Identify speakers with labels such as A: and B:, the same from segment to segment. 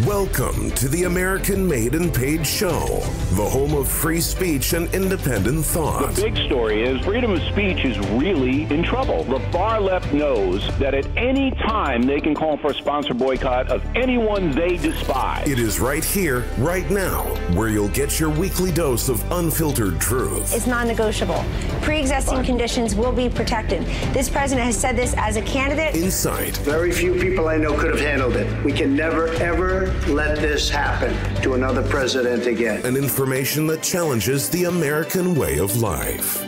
A: Welcome to the American Made and Paid Show, the home of free speech and independent thought.
B: The big story is freedom of speech is really in trouble. The far left knows that at any time they can call for a sponsor boycott of anyone they despise.
A: It is right here, right now, where you'll get your weekly dose of unfiltered truth.
C: It's non-negotiable. Pre-existing conditions will be protected. This president has said this as a candidate.
A: Insight.
D: Very few people I know could have handled it. We can never, ever let this happen to another president again.
A: And information that challenges the American way of life.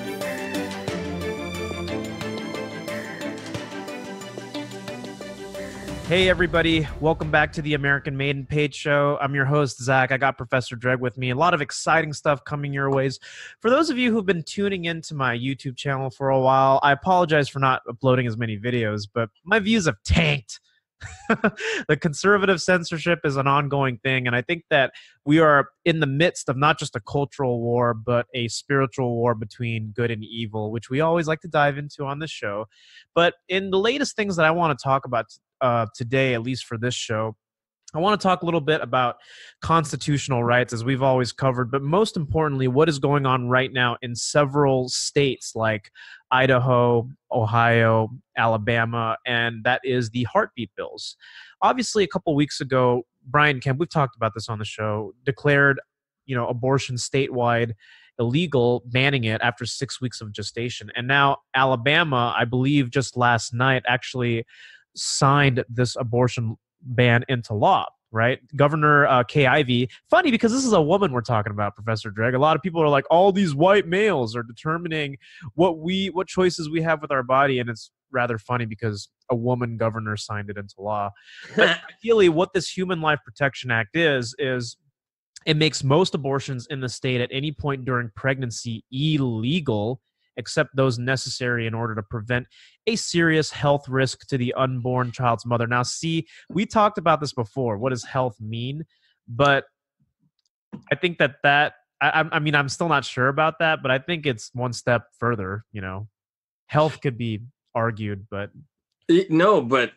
E: Hey everybody, welcome back to the American Made and Paid Show. I'm your host, Zach. I got Professor Dreg with me. A lot of exciting stuff coming your ways. For those of you who've been tuning into my YouTube channel for a while, I apologize for not uploading as many videos, but my views have tanked. The conservative censorship is an ongoing thing, and I think that we are in the midst of not just a cultural war, but a spiritual war between good and evil, which we always like to dive into on this show. But in the latest things that I want to talk about today, at least for this show, I want to talk a little bit about constitutional rights, as we've always covered, but most importantly, what is going on right now in several states like Idaho, Ohio, Alabama, and that is the heartbeat bills. Obviously, a couple weeks ago, Brian Kemp, we've talked about this on the show, declared, abortion statewide illegal, banning it after 6 weeks of gestation. And now Alabama, I believe just last night, actually signed this abortion ban into law, right? Governor Kay Ivey. Funny, because this is a woman we're talking about, Professor Dreg. A lot of people are like, all these white males are determining what choices we have with our body, and it's rather funny because a woman governor signed it into law. But ideally, what this Human Life Protection Act is it makes most abortions in the state at any point during pregnancy illegal, except those necessary in order to prevent a serious health risk to the unborn child's mother. Now, see, we talked about this before. What does health mean? But I think I'm still not sure about that, but I think it's one step further. Health could be argued, but...
F: No, but,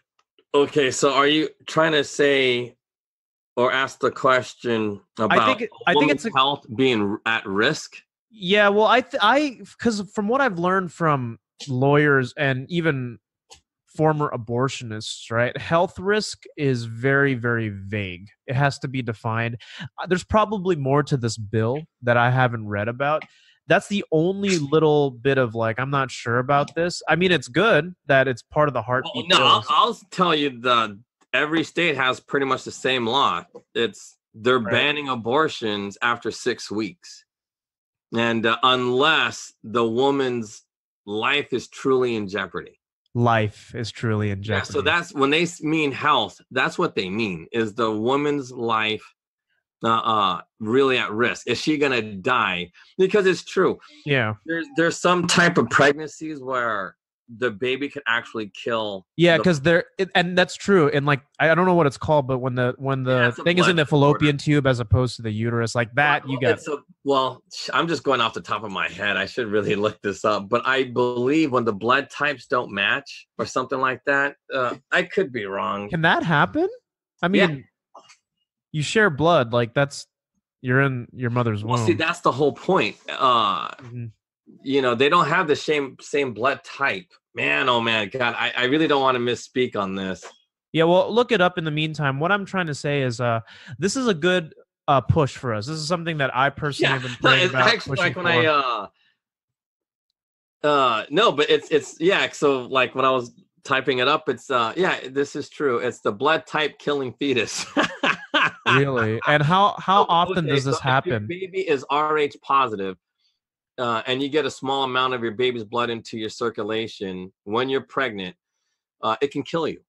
F: okay, so are you trying to say or ask the question about
E: I think it's
F: health being at risk?
E: Yeah, well, because from what I've learned from lawyers and even former abortionists, right, health risk is very, very vague. It has to be defined. There's probably more to this bill that I haven't read about. That's the only little bit of I'm not sure about this. I mean, it's good that it's part of the heartbeat.
F: Well, no, I'll tell you every state has pretty much the same law. They're banning abortions after 6 weeks. And unless the woman's life is truly in jeopardy.
E: Life is truly in jeopardy.
F: Yeah, so that's when they mean health, that's what they mean, is the woman's life really at risk? Is she going to die? Because it's true.
E: Yeah.
F: There's some type of pregnancies where the baby can actually kill.
E: Yeah, because and that's true. And I don't know what it's called, but when the thing is in the fallopian tube as opposed to the uterus, like that,
F: I'm just going off the top of my head. I should really look this up, but I believe when the blood types don't match or something like that, I could be wrong.
E: Can that happen? I mean, you share blood, you're in your mother's womb.
F: Well, see, that's the whole point. They don't have the same blood type. Man, oh man, God, I really don't want to misspeak on this.
E: Yeah, well, look it up in the meantime. What I'm trying to say is this is a good push for us. This is something that I personally have been praying about.
F: Actually, but it's so when I was typing it up, it's this is true. It's the blood type killing fetus.
E: Really? And how often does this happen?
F: If your baby is Rh positive, and you get a small amount of your baby's blood into your circulation when you're pregnant, it can kill you.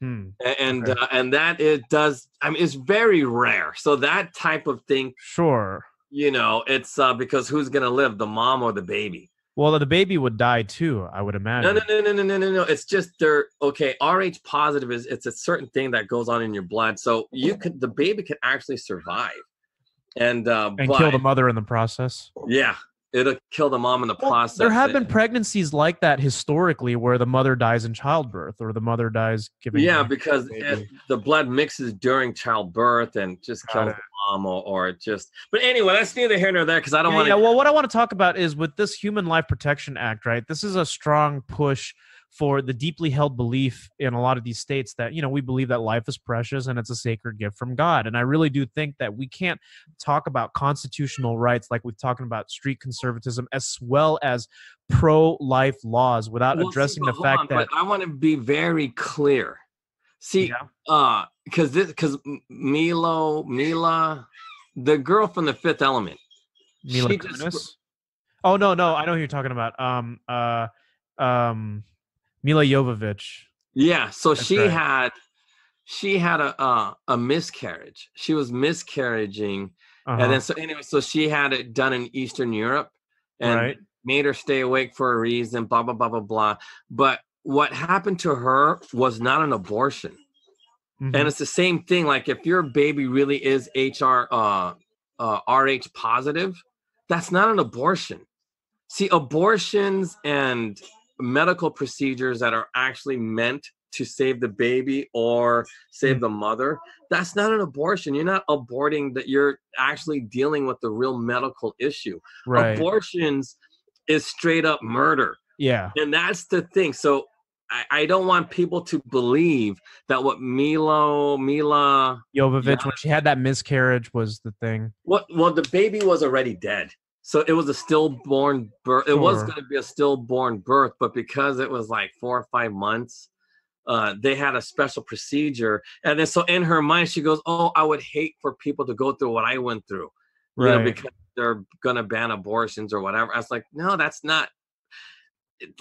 F: And that it does. I mean, it's very rare. So that type of thing.
E: Sure.
F: It's because who's gonna live, the mom or the baby?
E: Well, the baby would die too, I would imagine.
F: No. It's just Rh positive it's a certain thing that goes on in your blood. So the baby can actually survive and kill
E: the mother in the process.
F: Yeah. It'll kill the mom in the process.
E: There have been pregnancies like that historically where the mother dies in childbirth or the mother dies giving birth
F: because the blood mixes during childbirth and just kills the mom or just. But anyway, that's neither here nor there because I don't want to.
E: Yeah, well, what I want to talk about is with this Human Life Protection Act, right? This is a strong push for the deeply held belief in a lot of these states that, we believe that life is precious and it's a sacred gift from God. And I really do think that we can't talk about constitutional rights like we're talking about street conservatism as well as pro-life laws without addressing the fact that...
F: But I want to be very clear. See, because Mila, the girl from The Fifth Element.
E: Mila Kunis? Oh, no, I know who you're talking about. Mila Jovovich.
F: Yeah, so she had a miscarriage. She was miscarriaging, and then so she had it done in Eastern Europe, and made her stay awake for a reason. Blah blah blah blah blah. But what happened to her was not an abortion, and it's the same thing. Like if your baby really is RH positive, that's not an abortion. See, abortions and medical procedures that are actually meant to save the baby or save the mother, that's not an abortion. You're not aborting, that you're actually dealing with the real medical issue. Abortions is straight up murder.
E: Yeah.
F: And that's the thing. So I don't want people to believe that what Mila
E: Jovovich, when she had that miscarriage, was the thing.
F: Well, the baby was already dead. So it was a stillborn birth. It was going to be a stillborn birth, but because it was like 4 or 5 months, they had a special procedure. And then so in her mind, she goes, oh, I would hate for people to go through what I went through, because they're going to ban abortions or whatever. I was like, no, that's not.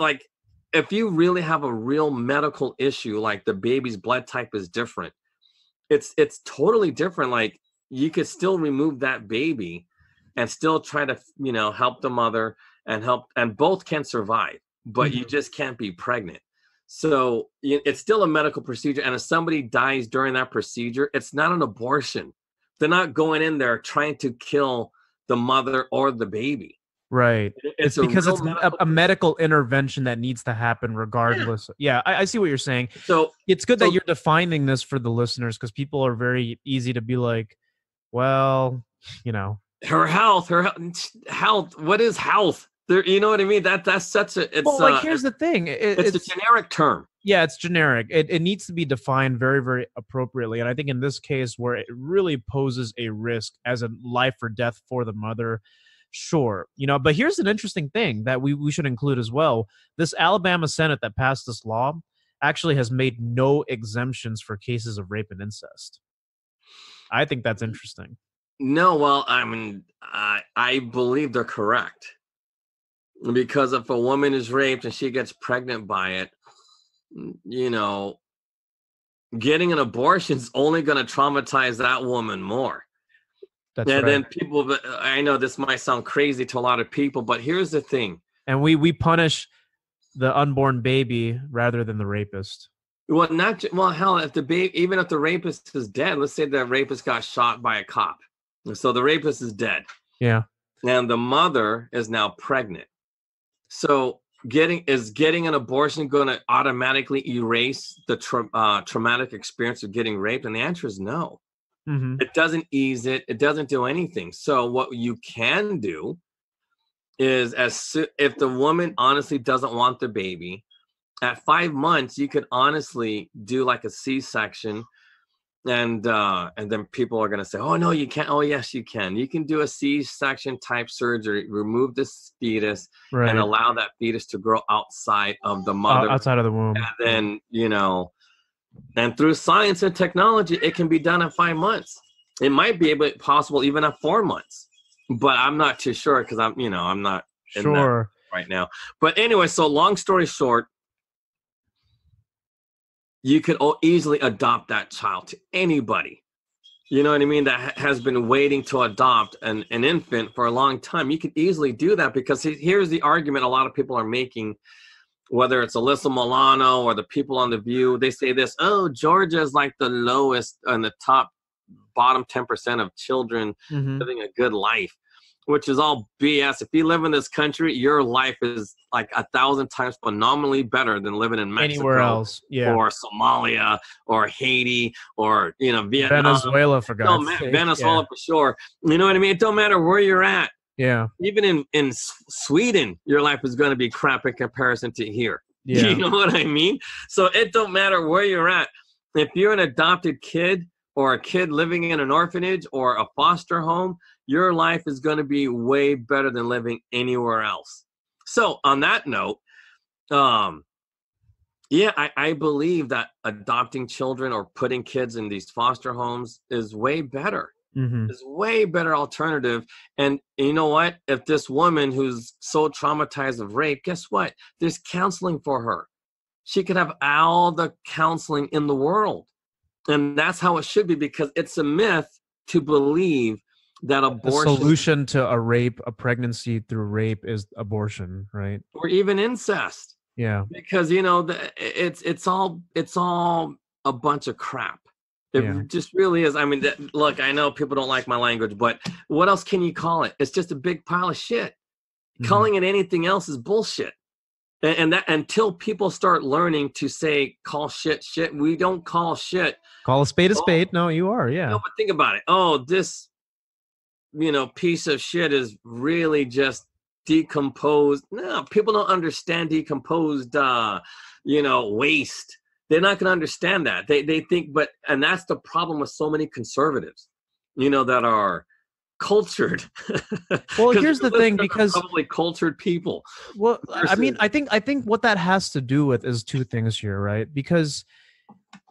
F: Like, if you really have a real medical issue, like the baby's blood type is different, it's totally different. Like, you could still remove that baby and still try to, help the mother and both can survive, but you just can't be pregnant. So it's still a medical procedure. And if somebody dies during that procedure, it's not an abortion. They're not going in there trying to kill the mother or the baby.
E: Right. It's because it's a medical intervention that needs to happen regardless. Yeah, I see what you're saying.
F: So
E: it's good that you're defining this for the listeners, because people are very easy to be like, well,
F: her health. What is health? There, you know what I mean? That's such a. It's
E: here's the thing.
F: It's a generic term.
E: Yeah, it's generic. It needs to be defined very, very appropriately. And I think in this case, where it really poses a risk as a life or death for the mother, sure. But here's an interesting thing that we should include as well. This Alabama Senate that passed this law actually has made no exemptions for cases of rape and incest. I think that's interesting.
F: No, well, I mean, I believe they're correct. Because if a woman is raped and she gets pregnant by it, getting an abortion is only going to traumatize that woman more.
E: That's right.
F: Then people, I know this might sound crazy to a lot of people, but here's the thing.
E: And we punish the unborn baby rather than the rapist.
F: Well, hell, if the baby, even if the rapist is dead, let's say the rapist got shot by a cop. So the rapist is dead.
E: Yeah.
F: And the mother is now pregnant. So getting an abortion going to automatically erase the traumatic experience of getting raped? And the answer is no. Mm-hmm. It doesn't ease it. It doesn't do anything. So what you can do is, if the woman honestly doesn't want the baby, at 5 months, you could honestly do like a C-section. And then people are going to say, oh, no, you can't. Oh, yes, you can. You can do a C-section type surgery, remove this fetus, and allow that fetus to grow outside of the mother.
E: Outside of the womb.
F: And then, and through science and technology, it can be done in 5 months. It might be possible even at 4 months. But I'm not too sure because I'm not in that right now. But anyway, so long story short, you could easily adopt that child to anybody. You know what I mean? That has been waiting to adopt an infant for a long time. You could easily do that because here's the argument a lot of people are making, whether it's Alyssa Milano or the people on The View. They say this, oh, Georgia is like the lowest and the bottom 10% of children living a good life. which is all BS. If you live in this country, your life is like 1,000 times phenomenally better than living in Mexico,
E: anywhere else,
F: or Somalia, or Haiti, or Vietnam,
E: Venezuela, for God's sake.
F: Venezuela for sure. You know what I mean? It don't matter where you're at.
E: Yeah.
F: Even in Sweden, your life is going to be crap in comparison to here.
E: Yeah.
F: You know what I mean? So it don't matter where you're at. If you're an adopted kid or a kid living in an orphanage or a foster home, your life is going to be way better than living anywhere else. So on that note, I believe that adopting children or putting kids in these foster homes is way better.
E: Mm-hmm.
F: It's way better alternative. And you know what? If this woman who's so traumatized of rape, guess what? There's counseling for her. She could have all the counseling in the world. And that's how it should be, because it's a myth to believe that abortion,
E: the solution to a pregnancy through rape is abortion, right?
F: Or even incest.
E: Yeah.
F: Because it's all a bunch of crap. It just really is. I mean, look, I know people don't like my language, but what else can you call it? It's just a big pile of shit. Mm-hmm. Calling it anything else is bullshit. And that, until people start learning to say, call shit, we don't call shit.
E: Call a spade a spade. No, you are. Yeah.
F: No, but think about it. Oh, this, piece of shit is really just decomposed. No, people don't understand decomposed, waste. They're not going to understand that. They think, and that's the problem with so many conservatives, that are cultured.
E: Well, here's the thing, because
F: probably cultured people.
E: Well, I mean, I think what that has to do with is two things here, right? Because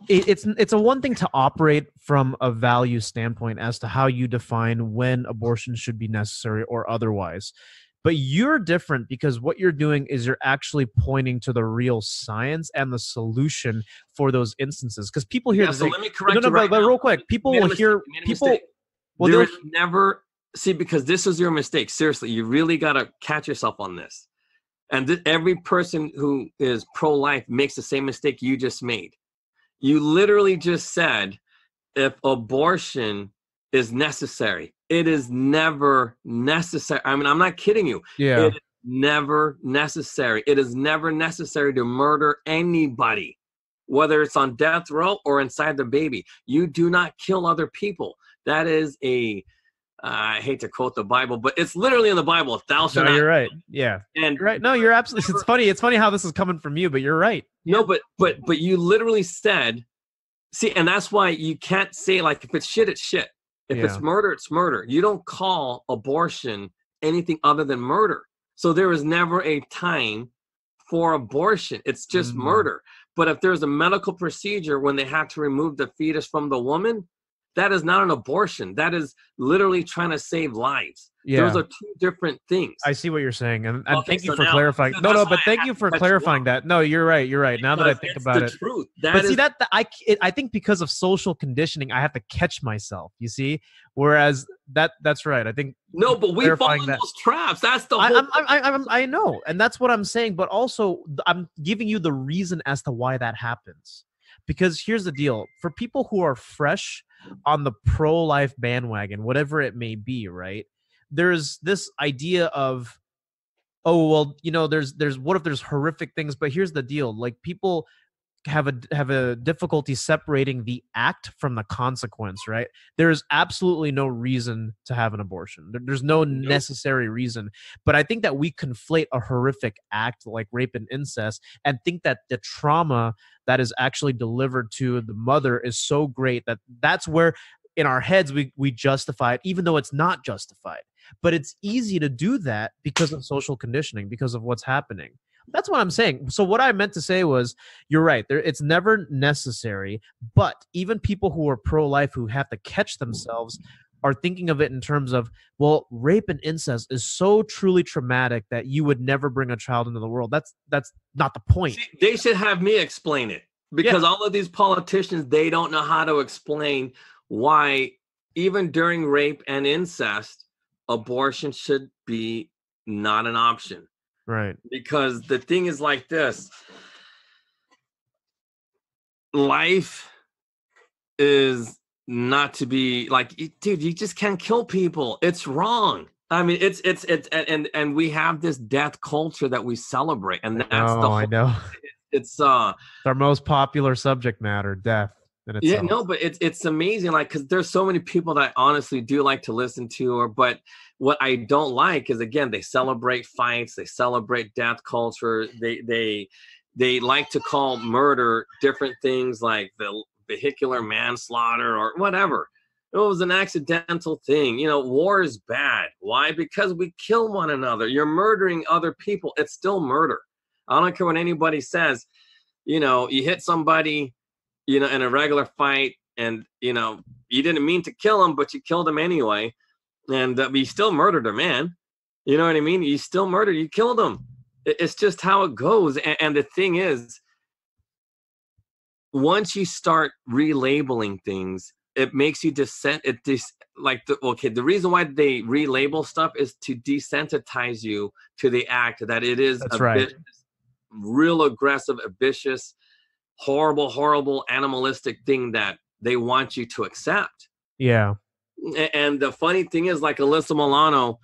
E: it's a one thing to operate from a value standpoint as to how you define when abortion should be necessary or otherwise. But you're different, because what you're doing is you're actually pointing to the real science and the solution for those instances. Because people hear
F: so let me correct you
E: but real quick, people will hear people. Well,
F: there is never because this is your mistake. Seriously, you really got to catch yourself on this. And every person who is pro-life makes the same mistake you just made. You literally just said, if abortion is necessary, it is never necessary. I mean, I'm not kidding you.
E: Yeah.
F: It is never necessary. It is never necessary to murder anybody, whether it's on death row or inside the baby. You do not kill other people. That is I hate to quote the Bible, but it's literally in the Bible. Thou shalt not.
E: You're right. Yeah.
F: And
E: you're right. No, you're absolutely. It's funny how this is coming from you, but you're right.
F: No, but you literally said, see, and that's why you can't say, like, if it's shit, it's shit. If it's murder, it's murder. You don't call abortion anything other than murder. So there is never a time for abortion. It's just murder. But if there's a medical procedure when they have to remove the fetus from the woman, that is not an abortion. That is literally trying to save lives.
E: Yeah.
F: Those are two different things.
E: I see what you're saying, and thank you for clarifying. But thank you for clarifying that. No, you're right. You're right. Now that I think about it,
F: truth.
E: I think because of social conditioning, I have to catch myself. You see, whereas that's right. I think
F: but we fall in those traps. That's the whole.
E: I know, and that's what I'm saying. But also, I'm giving you the reason as to why that happens. Because here's the deal: for people who are fresh on the pro-life bandwagon, whatever it may be, right? There's this idea of, oh, well, there's what if there's horrific things? But here's the deal: like, people have a difficulty separating the act from the consequence, right? There is absolutely no reason to have an abortion. There's no necessary reason. But I think that we conflate a horrific act like rape and incest and think that the trauma that is actually delivered to the mother is so great that that's where in our heads we justify it, even though it's not justified. But it's easy to do that because of social conditioning, because of what's happening. That's what I'm saying. So what I meant to say was, you're right. It's never necessary. But even people who are pro-life, who have to catch themselves, are thinking of it in terms of, well, rape and incest is so truly traumatic that you would never bring a child into the world. That's not the point.
F: See, they should have me explain it, because all of these politicians, they don't know how to explain why even during rape and incest, abortion should be not an option.
E: Right.
F: Because the thing is like this. Life is not to be like, dude, you just can't kill people. It's wrong. I mean, it's and we have this death culture that we celebrate, and that's the whole,
E: I know.
F: It's
E: our most popular subject matter, death in itself.
F: Yeah, no, but it's amazing, like, because there's so many people that I honestly do like to listen to, but what I don't like is, again, they celebrate fights, they celebrate death culture, they like to call murder different things like the vehicular manslaughter or whatever. It was an accidental thing. War is bad. Why? Because we kill one another. You're murdering other people. It's still murder. I don't care what anybody says. You hit somebody, in a regular fight, and, you didn't mean to kill him, but you killed him anyway. And you still murdered a man. You know what I mean? You still murdered, you killed him. It's just how it goes. And the thing is, once you start relabeling things, it makes you the reason why they relabel stuff is to desensitize you to the act that it is real aggressive, vicious, horrible, animalistic thing that they want you to accept.
E: Yeah.
F: And the funny thing is, like, Alyssa Milano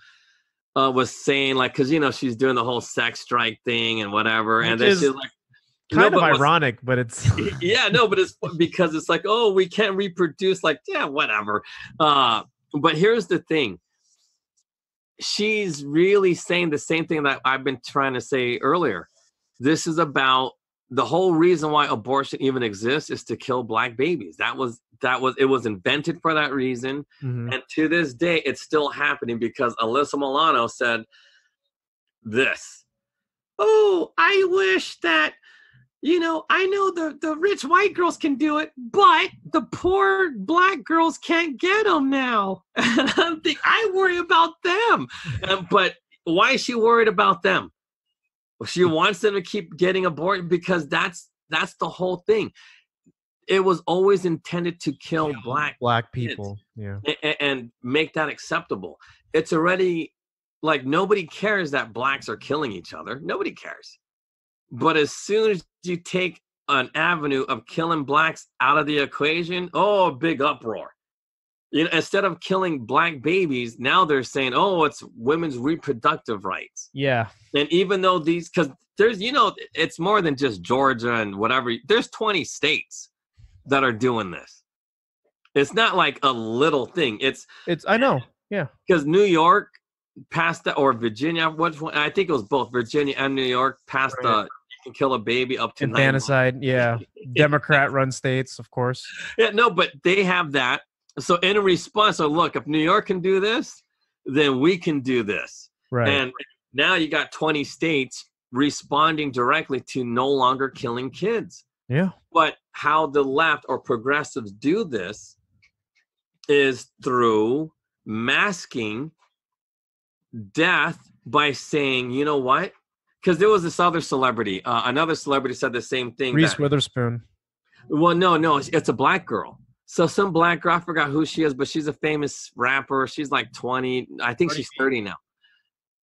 F: was saying, like, because she's doing the whole sex strike thing and whatever, and then she's like,
E: kind of ironic, but it's
F: yeah, no, but it's because it's like, oh, we can't reproduce, like, yeah, whatever. But here's the thing. She's really saying the same thing that I've been trying to say earlier. This is about the whole reason why abortion even exists is to kill Black babies. It was invented for that reason. Mm-hmm. And to this day, it's still happening because Alyssa Milano said this. Oh, I wish that, I know the rich white girls can do it, but the poor Black girls can't get them now. And I'm thinking, I worry about them. But why is she worried about them? Well, she wants them to keep getting aborted because that's the whole thing. It was always intended to kill Black people, and make that acceptable. It's already, like, nobody cares that Blacks are killing each other. Nobody cares. But as soon as you take an avenue of killing Blacks out of the equation, a big uproar. Instead of killing Black babies, now they're saying, it's women's reproductive rights.
E: Yeah.
F: And even though because there's, it's more than just Georgia and whatever. There's 20 states that are doing this. It's not like a little thing. It's
E: I know. Yeah.
F: Because New York passed that, or Virginia, I think it was both Virginia and New York passed you can kill a baby up to
E: infanticide. Yeah. Democrat-run states, of course.
F: Yeah, no, but they have that. So in a response, look, if New York can do this, then we can do this.
E: Right.
F: And now you got 20 states responding directly to no longer killing kids.
E: Yeah.
F: But how the left or progressives do this is through masking death by saying, you know what? Because there was this other celebrity. Another celebrity said the same thing.
E: Reese Witherspoon.
F: Well, no, it's a Black girl. So some Black girl, I forgot who she is, but she's a famous rapper. She's like 20. I think she's 30 now.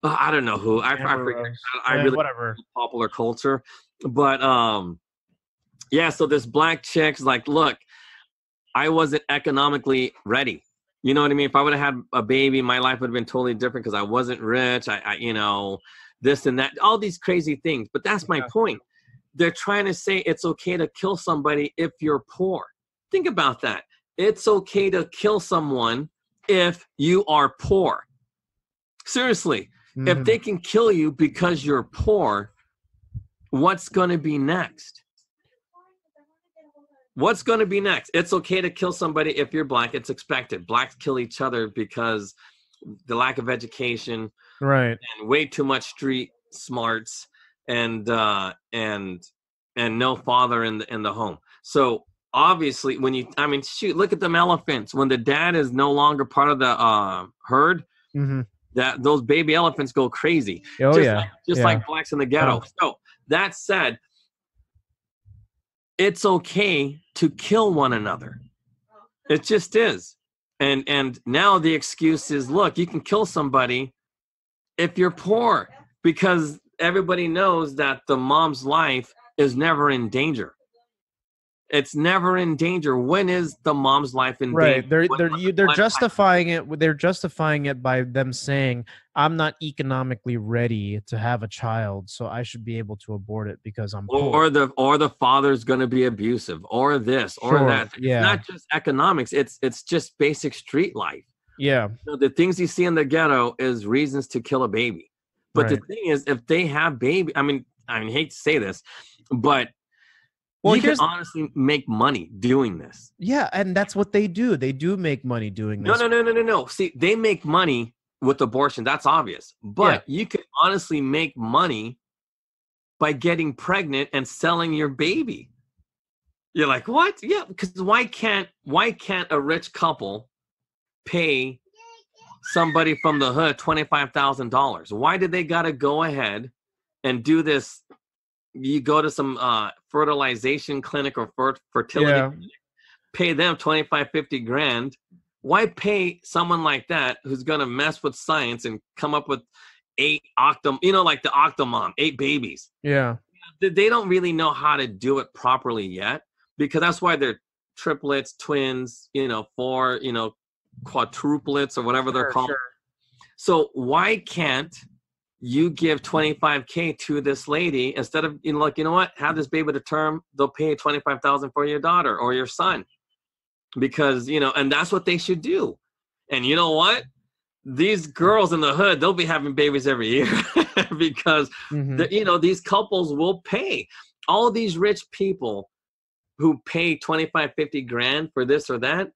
F: I don't know who. I forget. I really
E: whatever.
F: Popular culture. But so this Black chick's like, look, I wasn't economically ready. You know what I mean? If I would have had a baby, my life would have been totally different because I wasn't rich. I this and that, all these crazy things. But that's my point. They're trying to say it's okay to kill somebody if you're poor. Think about that. It's okay to kill someone if you are poor. Seriously, if they can kill you because you're poor, what's going to be next? What's going to be next? It's okay to kill somebody if you're Black. It's expected. Blacks kill each other because the lack of education,
E: right,
F: and way too much street smarts, and no father in the home. So obviously, look at them elephants. When the dad is no longer part of the herd, that those baby elephants go crazy. Just like Blacks in the ghetto. So that said, it's okay to kill one another. It just is. And now the excuse is, look, you can kill somebody if you're poor, because everybody knows that the mom's life is never in danger. It's never in danger. When is the mom's life in
E: Right.
F: danger?
E: They're justifying it. They're justifying it by them saying, "I'm not economically ready to have a child, so I should be able to abort it because I'm poor."
F: Or the father's going to be abusive, or this, or that. It's not just economics. It's just basic street life.
E: Yeah.
F: So the things you see in the ghetto is reasons to kill a baby. But the thing is, if they have baby, I mean, I hate to say this, but you can honestly make money doing this.
E: Yeah, and that's what they do. They do make money doing this.
F: No. See, they make money with abortion. That's obvious. But you can honestly make money by getting pregnant and selling your baby. You're like, what? Yeah, because why can't a rich couple pay somebody from the hood $25,000? Why did they got to go ahead and do this? You go to some fertilization clinic or fertility clinic, pay them 25, 50 grand. Why pay someone like that who's going to mess with science and come up with 8 like the Octomom, 8 babies?
E: Yeah.
F: They don't really know how to do it properly yet, because that's why they're triplets, twins, 4, quadruplets or whatever they're called. Sure. So why can't you give $25K to this lady instead of, you know what, have this baby to term, they'll pay $25,000 for your daughter or your son, because, and that's what they should do. And you know what? These girls in the hood, they'll be having babies every year because, these couples will pay. All these rich people who pay 25, 50 grand for this or that,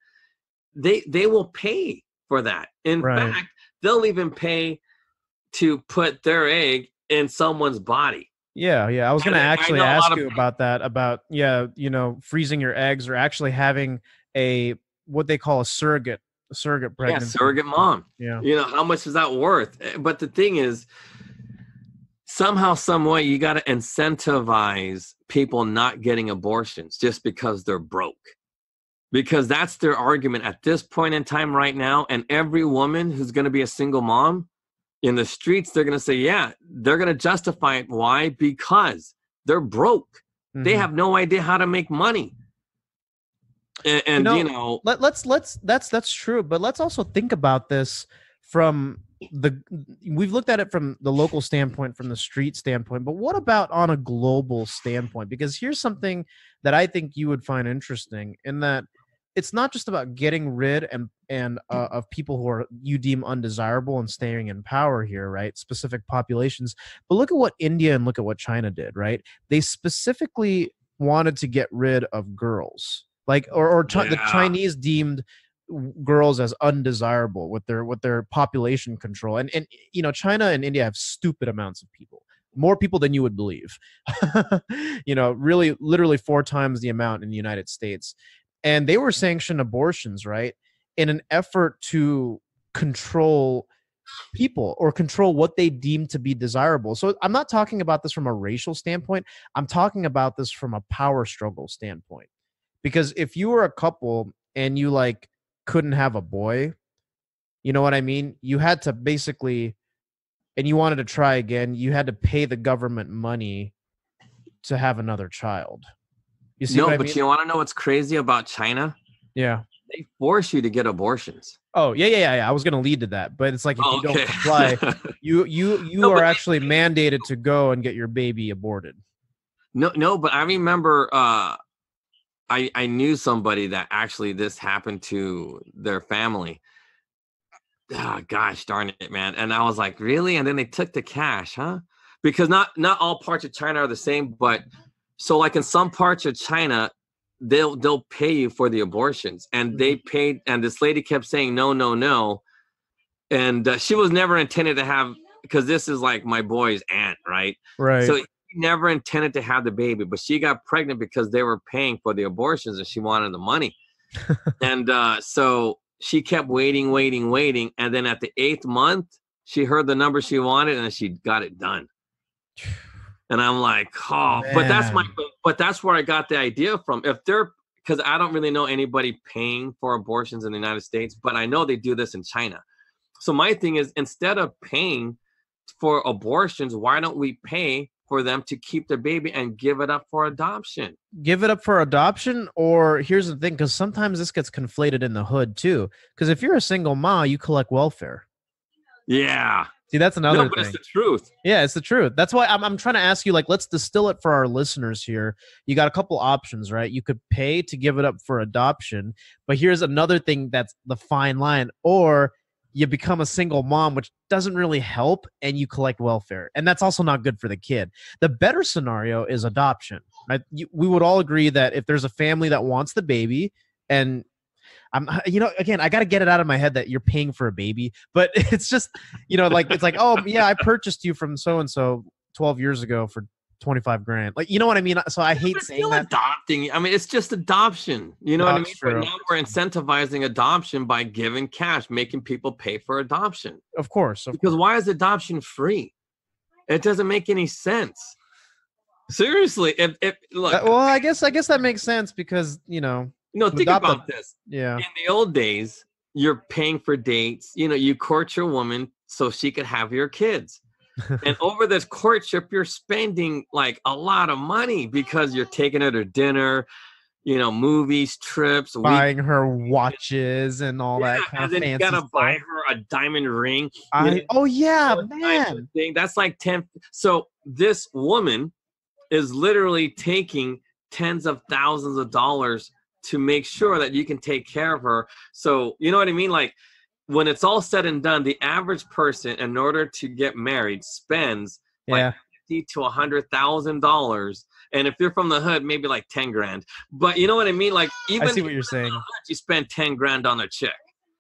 F: they will pay for that. In fact, they'll even pay to put their egg in someone's body.
E: Yeah. I was going to actually ask you about that, about, freezing your eggs or actually having what they call a surrogate pregnancy.
F: Yeah, surrogate mom.
E: Yeah.
F: How much is that worth? But the thing is, somehow, some way, you got to incentivize people not getting abortions just because they're broke. Because that's their argument at this point in time right now. And every woman who's going to be a single mom in the streets, they're going to say, they're going to justify it. Why? Because they're broke. They have no idea how to make money. And
E: that's true. But let's also think about this from we've looked at it from the local standpoint, from the street standpoint, but what about on a global standpoint? Because here's something that I think you would find interesting, in that it's not just about getting rid of people who you deem undesirable and staying in power here, right? Specific populations. But look at what India and look at what China did, right? They specifically wanted to get rid of girls, the Chinese deemed girls as undesirable with their population control. And China and India have stupid amounts of people. More people than you would believe. Really, literally 4 times the amount in the United States. And they were sanctioning abortions, right, in an effort to control people or control what they deem to be desirable. So I'm not talking about this from a racial standpoint. I'm talking about this from a power struggle standpoint. Because if you were a couple and you couldn't have a boy, you know what I mean? You had to basically, and you wanted to try again, you had to pay the government money to have another child. You see what I mean?
F: You want to know what's crazy about China?
E: Yeah.
F: They force you to get abortions.
E: Oh, yeah. I was going to lead to that, but it's like if you don't comply, you are actually mandated to go and get your baby aborted.
F: No, but I remember I knew somebody that actually this happened to their family. Oh, gosh darn it, man. And I was like, really? And then they took the cash, huh? Because not all parts of China are the same, but so in some parts of China, they'll pay you for the abortions, and they paid, and this lady kept saying no, and she was never intended to have, because this is my boy's aunt, right? So he never intended to have the baby, but she got pregnant because they were paying for the abortions and she wanted the money. And so she kept waiting, and then at the 8th month, she heard the number she wanted and she got it done. And I'm like, oh, man. but that's where I got the idea from. Because I don't really know anybody paying for abortions in the United States, but I know they do this in China. So my thing is, instead of paying for abortions, why don't we pay for them to keep their baby and give it up for adoption.
E: Give it up for adoption, or here's the thing, because sometimes this gets conflated in the hood too. Because if you're a single mom, you collect welfare.
F: Yeah.
E: See, that's another
F: but
E: thing.
F: It's the truth.
E: Yeah, it's the truth. That's why I'm trying to ask you, like, let's distill it for our listeners here. You got a couple options, right? You could pay to give it up for adoption, but here's another thing that's the fine line. Or you become a single mom, which doesn't really help, and you collect welfare. And that's also not good for the kid. The better scenario is adoption, right? We would all agree that if there's a family that wants the baby, and again, I got to get it out of my head that you're paying for a baby, but it's just, it's like, oh yeah, I purchased you from so-and-so 12 years ago for 25 grand. Like, you know what I mean? So I hate saying that.
F: Adopting. I mean, it's just adoption. You know what I mean?
E: True.
F: But now we're incentivizing adoption by giving cash, making people pay for adoption.
E: Of course.
F: Because why is adoption free? It doesn't make any sense. Seriously. Look.
E: Well, I guess that makes sense because,
F: think about this.
E: Yeah.
F: In the old days, you're paying for dates. You court your woman so she could have your kids. And over this courtship, you're spending like a lot of money because you're taking her to dinner, movies, trips,
E: buying her watches and all that kind of fancy stuff. And then you gotta
F: buy her a diamond ring.
E: Oh yeah, man.
F: That's like 10. So this woman is literally taking tens of thousands of dollars to make sure that you can take care of her. So, you know what I mean? Like, when it's all said and done, the average person, in order to get married, spends like $50,000 to $100,000. And if you're from the hood, maybe like 10 grand. But you know what I mean? Like, even
E: I see what you're saying.
F: You spend 10 grand on a chick.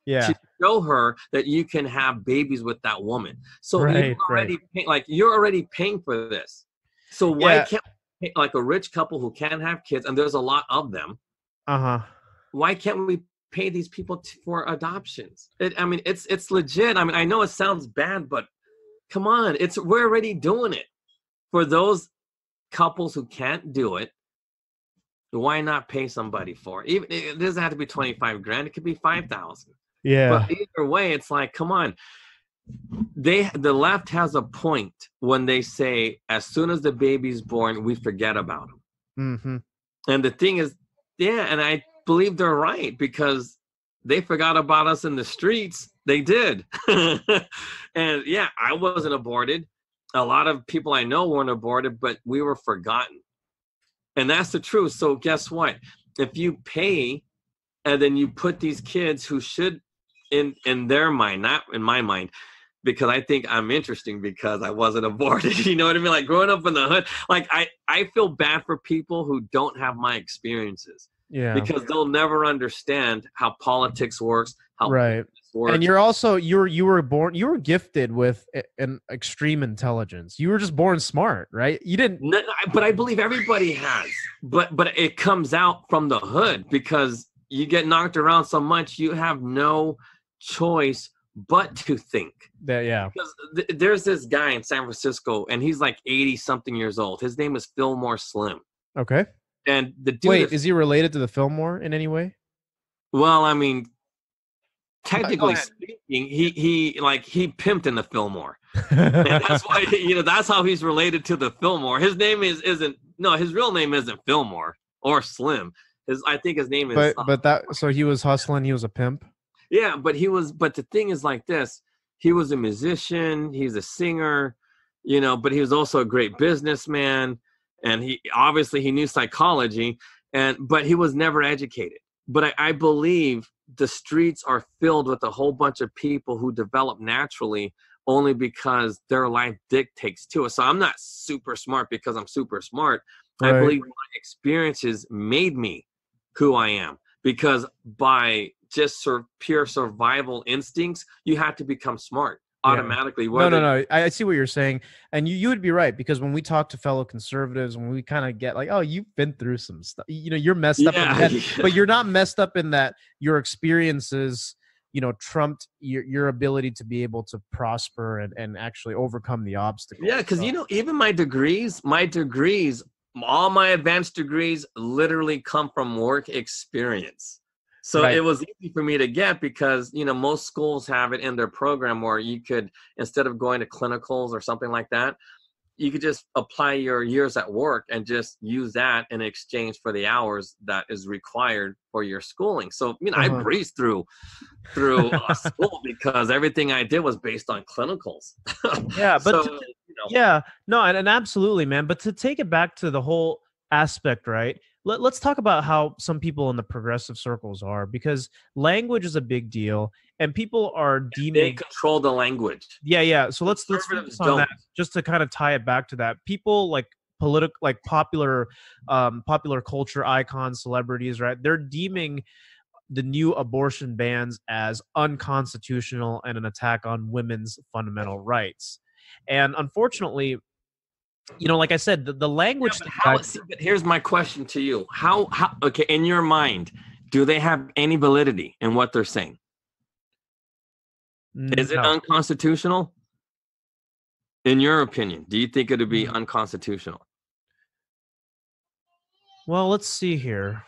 E: Yeah.
F: To show her that you can have babies with that woman. So you're already paying for this. So why can't we pay, like a rich couple who can have kids, and there's a lot of them. Why can't we pay these people for adoptions? It's legit. I mean, I know it sounds bad, but come on, we're already doing it. For those couples who can't do it, why not pay somebody for it? Even it doesn't have to be 25 grand. It could be 5,000.
E: Yeah.
F: But either way, it's like, come on. The left has a point when they say, as soon as the baby's born, we forget about him.
E: Mm-hmm.
F: And the thing is, and I believe they're right, because they forgot about us in the streets. They did. And I wasn't aborted. A lot of people I know weren't aborted, but we were forgotten. And that's the truth. So guess what? If you pay and then you put these kids who should, in their mind, not in my mind, because I think I'm interesting because I wasn't aborted. You know what I mean? Like, growing up in the hood, like I feel bad for people who don't have my experiences. Yeah. Because they'll never understand how politics works, how
E: business works. And you're also you were gifted with an extreme intelligence. You were just born smart, right? You didn't.
F: No, but I believe everybody has. But it comes out from the hood, because you get knocked around so much, you have no choice but to think. Because there's this guy in San Francisco, and he's like 80 something years old. His name is Fillmore Slim.
E: Okay.
F: And the dude
E: is he related to the Fillmore in any way?
F: Well, I mean, technically speaking, he pimped in the Fillmore. And that's why, that's how he's related to the Fillmore. His name his real name isn't Fillmore or Slim. I think his name is.
E: So he was hustling. He was a pimp.
F: Yeah, but the thing is like this. He was a musician. He's a singer, but he was also a great businessman. And he knew psychology, but he was never educated. But I believe the streets are filled with a whole bunch of people who develop naturally only because their life dictates to it. So I'm not super smart because I'm super smart. Right. I believe my experiences made me who I am, because by just pure survival instincts, you have to become smart. Automatically.
E: No. I see what you're saying. And you would be right, because when we talk to fellow conservatives, when we kind of get like, oh, you've been through some stuff, you're messed up in the head, but you're not messed up in that your experiences, trumped your ability to be able to prosper and actually overcome the obstacles.
F: Yeah, because, even my degrees, all my advanced degrees literally come from work experience. So It was easy for me to get, because, most schools have it in their program where you could, instead of going to clinicals or something like that, you could just apply your years at work and just use that in exchange for the hours that is required for your schooling. So, I breezed through school because everything I did was based on clinicals.
E: Yeah, but
F: so,
E: yeah, no, and absolutely, man. But to take it back to the whole aspect, right? Let's talk about how some people in the progressive circles are, because language is a big deal, and people are deeming
F: they control the language.
E: Yeah. So let's focus on that, just to kind of tie it back to that. People like popular culture icons, celebrities, right? They're deeming the new abortion bans as unconstitutional and an attack on women's fundamental rights. And unfortunately, like I said, the language.
F: But here's my question to you: How? Okay, in your mind, do they have any validity in what they're saying? Is it unconstitutional? In your opinion, do you think it would be unconstitutional?
E: Well, let's see here.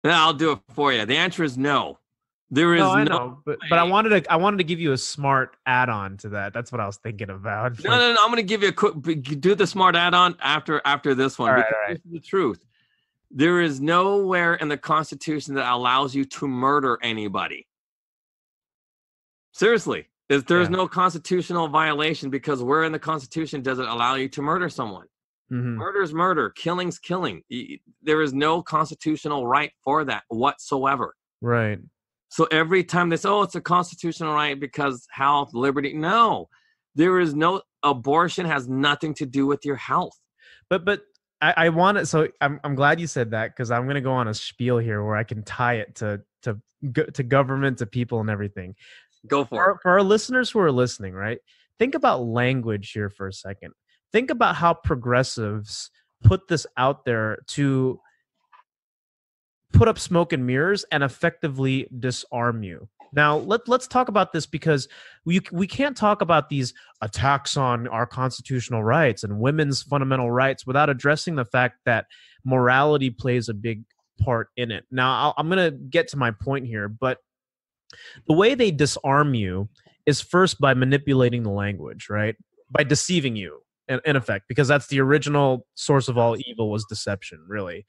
F: Yeah, I'll do it for you. The answer is no. There is
E: I know, but I wanted to give you a smart add-on to that. That's what I was thinking about.
F: No. I'm going to give you a quick. Do the smart add-on after this one.
E: All right.
F: This is the truth. There is nowhere in the Constitution that allows you to murder anybody. Seriously, there's no constitutional violation, because where in the Constitution does it allow you to murder someone? Mm-hmm. Murder is murder. Killing's killing. There is no constitutional right for that whatsoever.
E: Right.
F: So every time they say, it's a constitutional right because health, liberty. No, there is no, abortion has nothing to do with your health.
E: But I want it. So I'm glad you said that, because I'm going to go on a spiel here where I can tie it to government, to people, and everything.
F: Go for it.
E: For our listeners who are listening, right? Think about language here for a second. Think about how progressives put this out there to put up smoke and mirrors and effectively disarm you. Now, let's talk about this, because we can't talk about these attacks on our constitutional rights and women's fundamental rights without addressing the fact that morality plays a big part in it. Now, I'm going to get to my point here, but the way they disarm you is first by manipulating the language, right? By deceiving you, in effect, because that's the original source of all evil, was deception, really.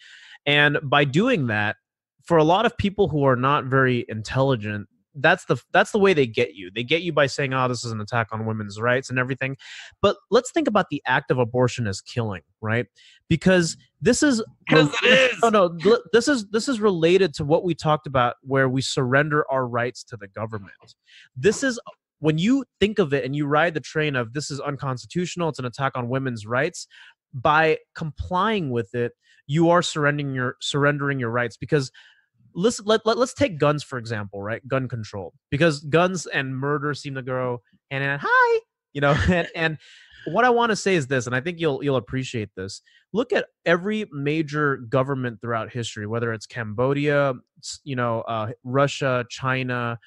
E: And by doing that, for a lot of people who are not very intelligent, that's the way they get you. They get you by saying, this is an attack on women's rights and everything. But let's think about the act of abortion as killing, right? Because this is this is related to what we talked about, where we surrender our rights to the government. This is, when you think of it and you ride the train of this is unconstitutional, it's an attack on women's rights, by complying with it, you are surrendering your rights. Because let's take guns, for example, right? Gun control, because guns and murder seem to go hand in hand. Hi, and what I want to say is this, and I think you'll appreciate this. Look at every major government throughout history, whether it's Cambodia, Russia, China,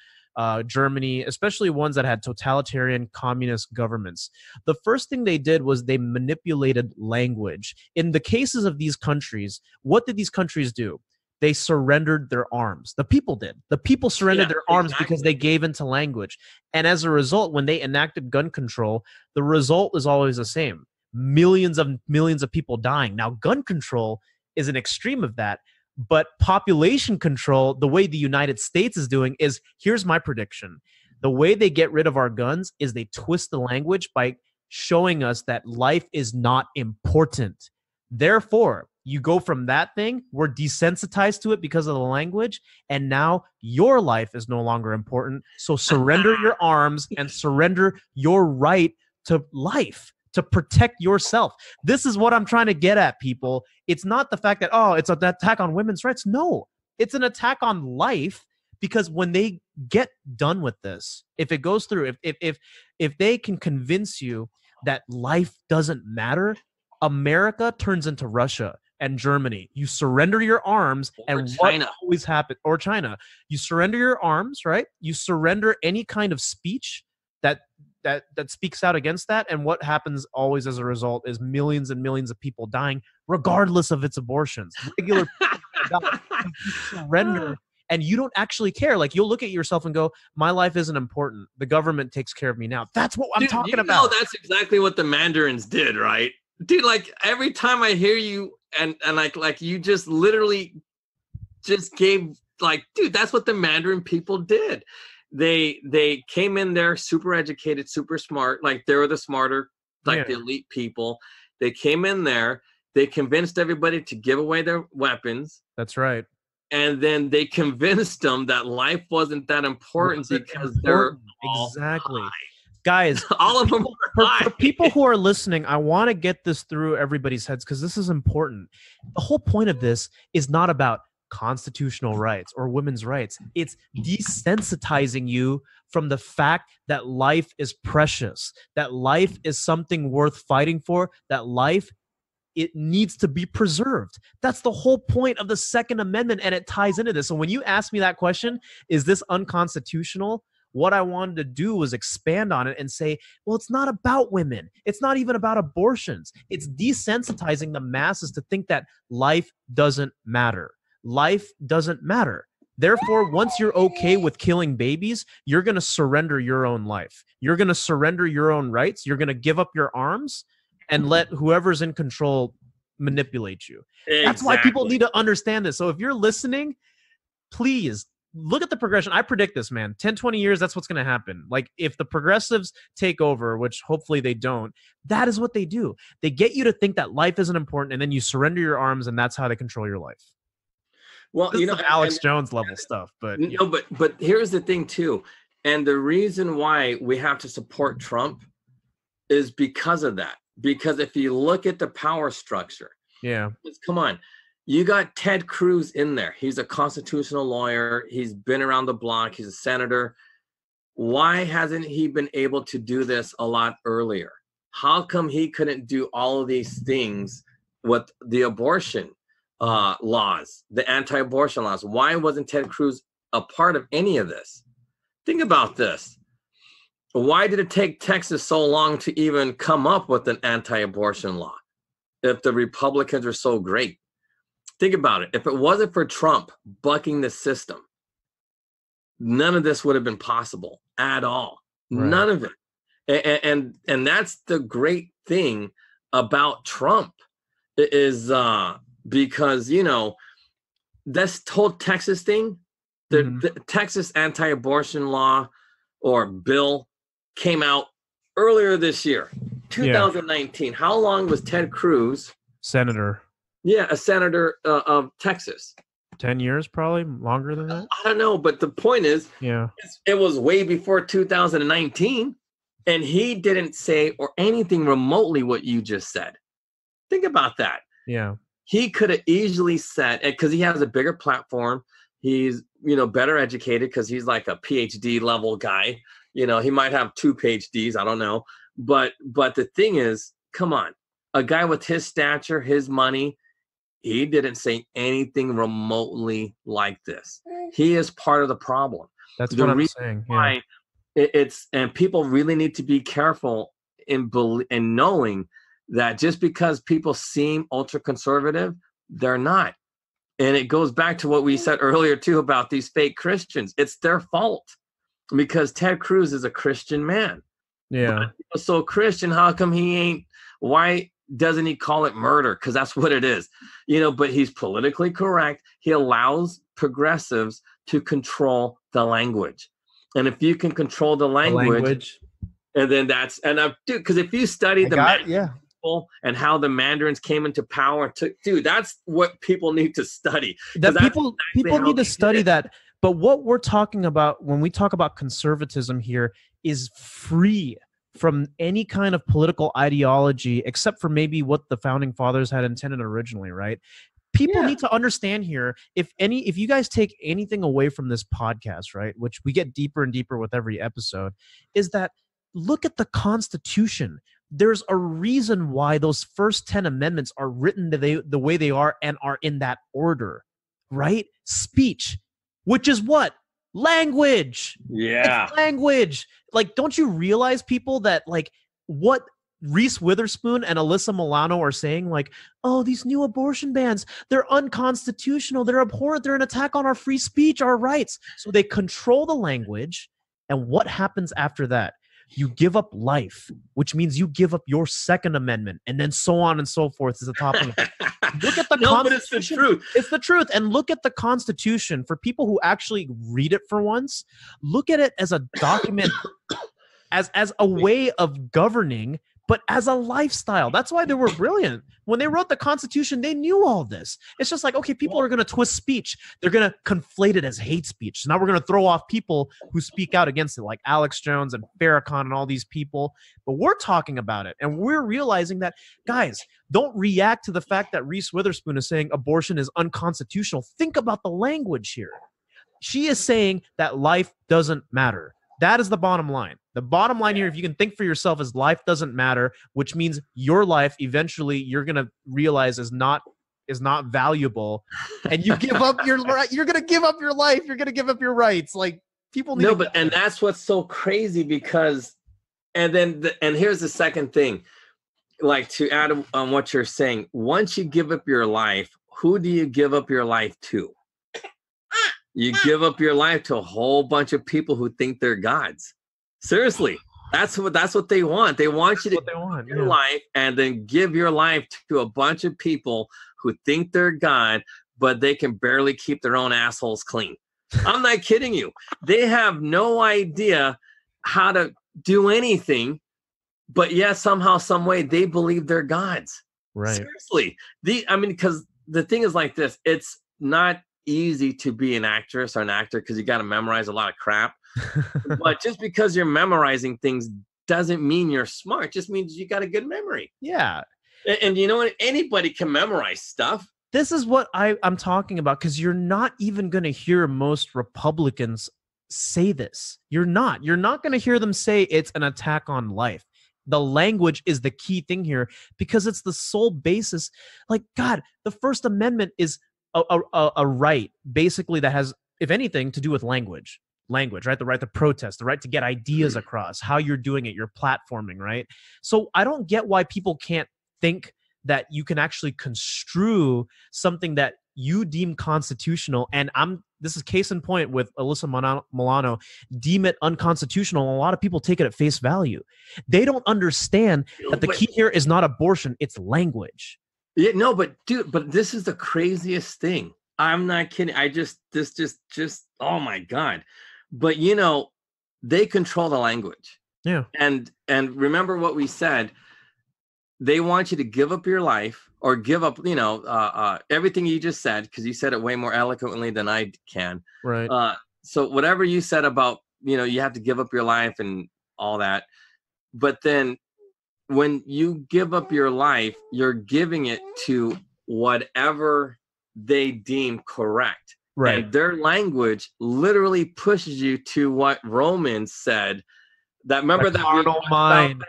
E: Germany, especially ones that had totalitarian communist governments. The first thing they did was they manipulated language. In the cases of these countries, what did these countries do? They surrendered their arms. The people did. The people surrendered their arms because they gave into language. And as a result, when they enacted gun control, the result is always the same. Millions of people dying. Now, gun control is an extreme of that. But population control, the way the United States is doing, is, here's my prediction. The way they get rid of our guns is they twist the language by showing us that life is not important. Therefore, you go from that thing, we're desensitized to it because of the language, and now your life is no longer important. So surrender your arms and surrender your right to life, to protect yourself. This is what I'm trying to get at, people. It's not the fact that, it's an attack on women's rights. No, it's an attack on life, because when they get done with this, if it goes through, if they can convince you that life doesn't matter, America turns into Russia and Germany. You surrender your arms, and what always happens, or China, you surrender your arms, right? You surrender any kind of speech that speaks out against that, and what happens always as a result is millions and millions of people dying, regardless of its abortions. Regular people die. You surrender and you don't actually care. Like, you'll look at yourself and go, my life isn't important. The government takes care of me now. That's what I'm talking about.
F: That's exactly what the Mandarins did, right? Dude, like every time I hear you and like you just literally just gave like, dude, that's what the Mandarin people did. They came in there super educated, super smart, like they were the smarter, like the elite people. They came in there, they convinced everybody to give away their weapons.
E: That's right.
F: And then they convinced them that life wasn't that important because they're
E: exactly
F: high.
E: Guys,
F: all of them
E: for people who are listening, I want to get this through everybody's heads because this is important. The whole point of this is not about constitutional rights or women's rights. It's desensitizing you from the fact that life is precious, that life is something worth fighting for, that life, it needs to be preserved. That's the whole point of the Second Amendment, and it ties into this. So when you ask me that question, is this unconstitutional? What I wanted to do was expand on it and say, well, it's not about women. It's not even about abortions. It's desensitizing the masses to think that life doesn't matter. Life doesn't matter. Therefore, once you're okay with killing babies, you're going to surrender your own life. You're going to surrender your own rights. You're going to give up your arms and let whoever's in control manipulate you. Exactly. That's why people need to understand this. So if you're listening, please look at the progression. I predict this, man. 10, 20 years, that's what's going to happen. Like, if the progressives take over, which hopefully they don't, that is what they do. They get you to think that life isn't important, and then you surrender your arms, and that's how they control your life.
F: Well,
E: this is Alex Jones level stuff, but
F: no, but here's the thing too, and the reason why we have to support Trump is because of that. Because if you look at the power structure, come on, you got Ted Cruz in there. He's a constitutional lawyer. He's been around the block. He's a senator. Why hasn't he been able to do this a lot earlier? How come he couldn't do all of these things with the abortion laws, the anti-abortion laws? Why wasn't Ted Cruz a part of any of this? Think about this. Why did it take Texas so long to even come up with an anti-abortion law if the Republicans are so great? Think about it. If it wasn't for Trump bucking the system, none of this would have been possible at all. Right. None of it. And that's the great thing about Trump is because, you know, this whole Texas thing, the Texas anti-abortion law or bill came out earlier this year, 2019. Yeah. How long was Ted Cruz?
E: Senator.
F: Yeah, a senator of Texas.
E: 10 years, probably longer than that.
F: I don't know, but the point is, it was way before 2019, and he didn't say or anything remotely what you just said. Think about that.
E: Yeah.
F: He could have easily said, because he has a bigger platform, he's, you know, better educated because he's like a PhD level guy. You know, he might have 2 PhDs, I don't know. But the thing is, come on, a guy with his stature, his money, he didn't say anything remotely like this. He is part of the problem.
E: That's what I'm saying.
F: Why it's, and people really need to be careful in knowing that just because people seem ultra conservative, they're not. And it goes back to what we said earlier too about these fake Christians. It's their fault because Ted Cruz is a Christian man.
E: Yeah.
F: But so Christian, how come he ain't? Why doesn't he call it murder? Because that's what it is, you know. But he's politically correct. He allows progressives to control the language, and if you can control the language. And then that's dude. Because if you study people and how the Mandarins came into power, that's what people need to study.
E: That people need to study that. But what we're talking about when we talk about conservatism here is free from any kind of political ideology, except for maybe what the founding fathers had intended originally, right? People need to understand here, if you guys take anything away from this podcast, right, which we get deeper and deeper with every episode, is that look at the Constitution. There's a reason why those first 10 amendments are written the way they are and are in that order, right? Speech, which is what? Language.
F: Yeah.
E: It's language. Like, don't you realize, people, that like what Reese Witherspoon and Alyssa Milano are saying like, oh, these new abortion bans, they're unconstitutional, they're abhorrent, they're an attack on our free speech, our rights. So they control the language. And what happens after that? You give up life, which means you give up your Second Amendment, and then so on and so forth is the top of it. Look at the Constitution.
F: But it's the truth.
E: It's the truth. And look at the Constitution. For people who actually read it for once, look at it as a document, as a way of governing, but as a lifestyle. That's why they were brilliant. When they wrote the Constitution, they knew all this. It's just like, okay, people are going to twist speech. They're going to conflate it as hate speech. So now we're going to throw off people who speak out against it, like Alex Jones and Farrakhan and all these people. But we're talking about it, and we're realizing that, guys, don't react to the fact that Reese Witherspoon is saying abortion is unconstitutional. Think about the language here. She is saying that life doesn't matter. That is the bottom line. The bottom line here, if you can think for yourself, is life doesn't matter, which means your life eventually you're going to realize is not valuable, and you give up your right. You're going to give up your life. You're going to give up your rights. Like, people need
F: and that's what's so crazy, because and here's the second thing, like, to add on what you're saying, once you give up your life, who do you give up your life to? You give up your life to a whole bunch of people who think they're gods. Seriously, that's what they want. They want you to give your life and then give your life to a bunch of people who think they're God, but they can barely keep their own assholes clean. I'm not kidding you. They have no idea how to do anything, but yet somehow, some way, they believe they're gods.
E: Right.
F: Seriously. Because the thing is like this, it's not easy to be an actress or an actor because you got to memorize a lot of crap. But just because you're memorizing things doesn't mean you're smart. It just means you got a good memory.
E: Yeah.
F: And you know what? Anybody can memorize stuff.
E: This is what I'm talking about, because you're not even going to hear most Republicans say this. You're not going to hear them say it's an attack on life. The language is the key thing here, because it's the sole basis. Like, God, the First Amendment is a right, basically, that has, if anything, to do with language, right? The right to protest, the right to get ideas across, how you're doing it, you're platforming, right? So I don't get why people can't think that you can actually construe something that you deem constitutional, and this is case in point with Alyssa Milano, deem it unconstitutional, and a lot of people take it at face value. They don't understand that the key here is not abortion, it's language.
F: Yeah, no, but dude, this is the craziest thing. I'm not kidding. Oh my God. But they control the language.
E: Yeah.
F: And remember what we said, they want you to give up your life, or give up, everything you just said, because you said it way more eloquently than I can.
E: Right.
F: So whatever you said about, you have to give up your life and all that. But then when you give up your life, you're giving it to whatever they deem correct.
E: Right.
F: And their language literally pushes you to what Romans said. That, remember, that
E: carnal mind.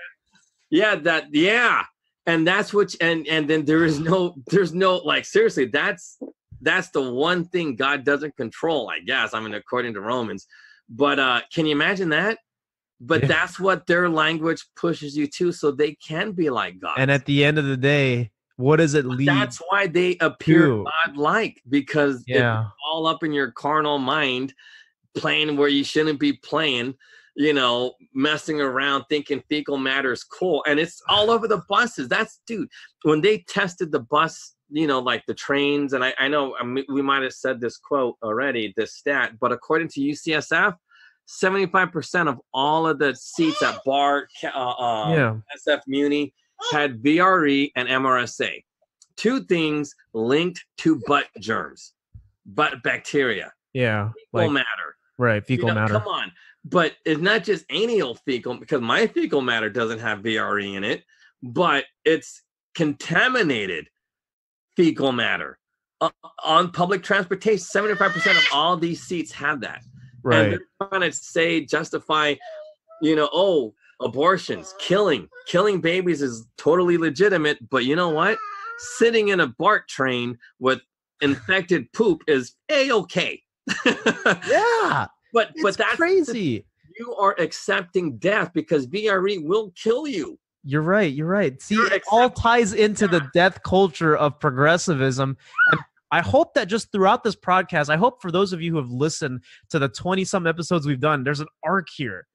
F: Yeah. And that's what, and then there's no, like, seriously, that's the one thing God doesn't control, I guess. According to Romans. But can you imagine that? But that's what their language pushes you to, so they can be like God.
E: And at the end of the day, what does it lead?
F: That's why they appear God-like, because it's all up in your carnal mind, playing where you shouldn't be playing, messing around, thinking fecal matter is cool. And it's all over the buses. Dude, when they tested the bus, like the trains, and I know we might have said this quote already, this stat, but according to UCSF, 75% of all of the seats at BART, SF Muni had VRE and MRSA. Two things linked to butt germs, butt bacteria.
E: Yeah.
F: Fecal matter.
E: Right. Fecal matter.
F: Come on. But it's not just anal fecal, because my fecal matter doesn't have VRE in it, but it's contaminated fecal matter. On public transportation, 75% of all these seats have that.
E: Right.
F: And they're trying to justify, abortions, killing babies is totally legitimate. But you know what? Sitting in a BART train with infected poop is A-okay.
E: Yeah.
F: But that's
E: crazy.
F: You are accepting death because VRE will kill you.
E: You're right. You're right. See, it all ties into the death culture of progressivism. And I hope that just throughout this podcast, I hope for those of you who have listened to the 20-some episodes we've done, there's an arc here.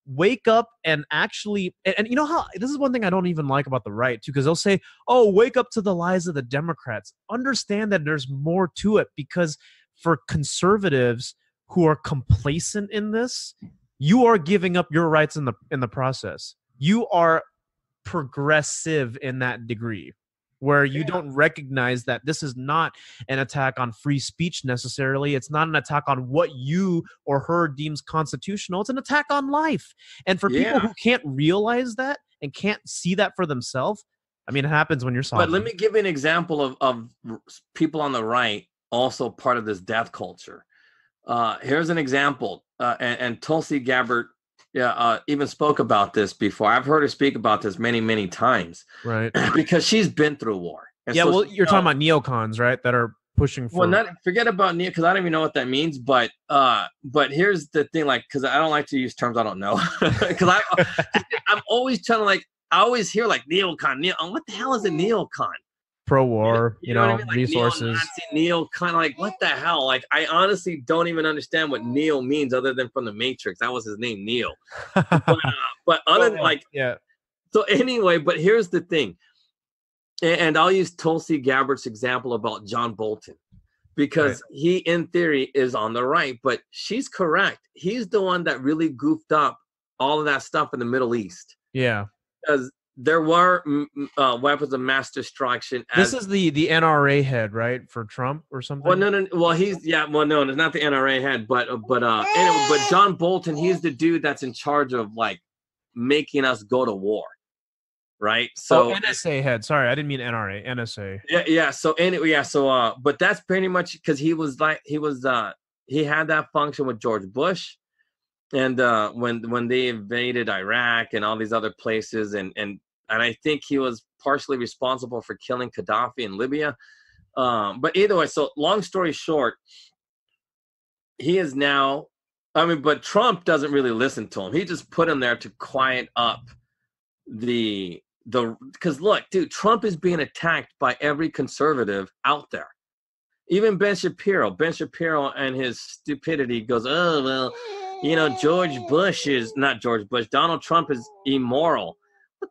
E: Wake up and actually, and you know how, this is one thing I don't even like about the right, too, because they'll say, oh, wake up to the lies of the Democrats. Understand that there's more to it, because for conservatives who are complacent in this, you are giving up your rights in the process. You are progressive in that degree, where you don't recognize that this is not an attack on free speech necessarily. It's not an attack on what you or her deems constitutional. It's an attack on life. And for people who can't realize that and can't see that for themselves, I mean, it happens when you're sovereign.
F: But let me give you an example of people on the right also part of this death culture. Here's an example. And Tulsi Gabbard even spoke about this before. I've heard her speak about this many, many times.
E: Right.
F: Because she's been through war. And
E: yeah, so, well, you're talking about neocons, right? That are pushing for...
F: Well, forget about neo, because I don't even know what that means. But here's the thing, like, because I don't like to use terms I don't know. Because I'm always trying to, like, I always hear, like, neocon. What the hell is a neocon?
E: Pro-war, you know,
F: what I mean? Like
E: resources.
F: Neo-Nazi, like, what the hell? Like, I honestly don't even understand what Neo means other than from the Matrix. That was his name, Neo. But other than, like,
E: yeah.
F: So anyway, but here's the thing. And I'll use Tulsi Gabbard's example about John Bolton, because he, in theory, is on the right, but she's correct. He's the one that really goofed up all of that stuff in the Middle East.
E: Yeah.
F: Because there were weapons of mass destruction.
E: This is the NRA head, right, for Trump or something?
F: Well, no. Well, it's not the NRA head, but anyway, but John Bolton, he's the dude that's in charge of, like, making us go to war, right? So
E: NSA head. Sorry, I didn't mean NRA. NSA.
F: Yeah. So anyway, but that's pretty much because he had that function with George Bush, and when they invaded Iraq and all these other places, and I think he was partially responsible for killing Gaddafi in Libya. But either way, so long story short, he is now, but Trump doesn't really listen to him. He just put him there to quiet up because look, dude, Trump is being attacked by every conservative out there. Even Ben Shapiro and his stupidity goes, oh, well, Donald Trump is immoral.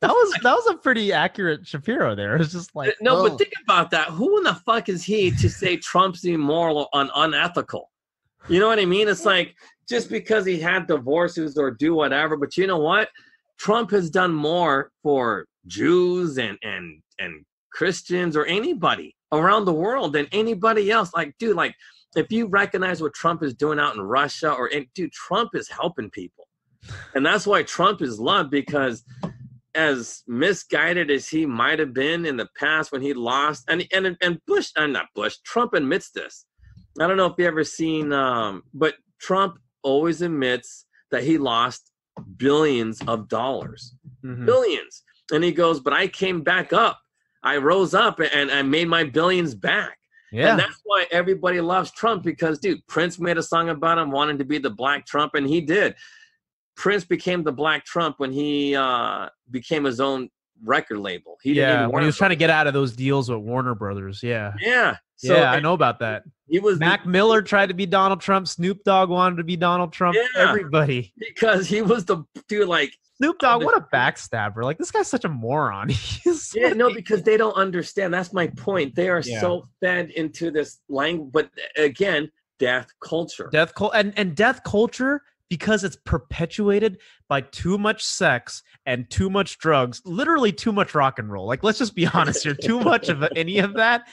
E: That was a pretty accurate Shapiro there. It's just like,
F: no, but think about that. Who in the fuck is he to say Trump's immoral and unethical? You know what I mean? It's like, just because he had divorces or do whatever, but you know what? Trump has done more for Jews and Christians or anybody around the world than anybody else. Like, dude, like, if you recognize what Trump is doing out in Russia, dude, Trump is helping people. And that's why Trump is loved, because as misguided as he might have been in the past when he lost, and Trump admits this. I don't know if you ever seen, but Trump always admits that he lost billions of dollars, billions. And he goes, but I came back up. I rose up and I made my billions back. Yeah. And that's why everybody loves Trump, because, dude, Prince made a song about him wanting to be the Black Trump, and he did. Prince became the Black Trump when he became his own record label.
E: When he was trying to get out of those deals with Warner Brothers. Yeah.
F: Yeah.
E: So, I know about that. Mac Miller tried to be Donald Trump. Snoop Dogg wanted to be Donald Trump. Yeah, everybody.
F: Because he was the dude, like,
E: Snoop Dogg, what a backstabber. Like, this guy's such a moron.
F: Because they don't understand. That's my point. They are so fed into this language. But again, death culture.
E: And death culture, because it's perpetuated by too much sex and too much drugs, literally too much rock and roll. Like, let's just be honest here. Too much of any of that.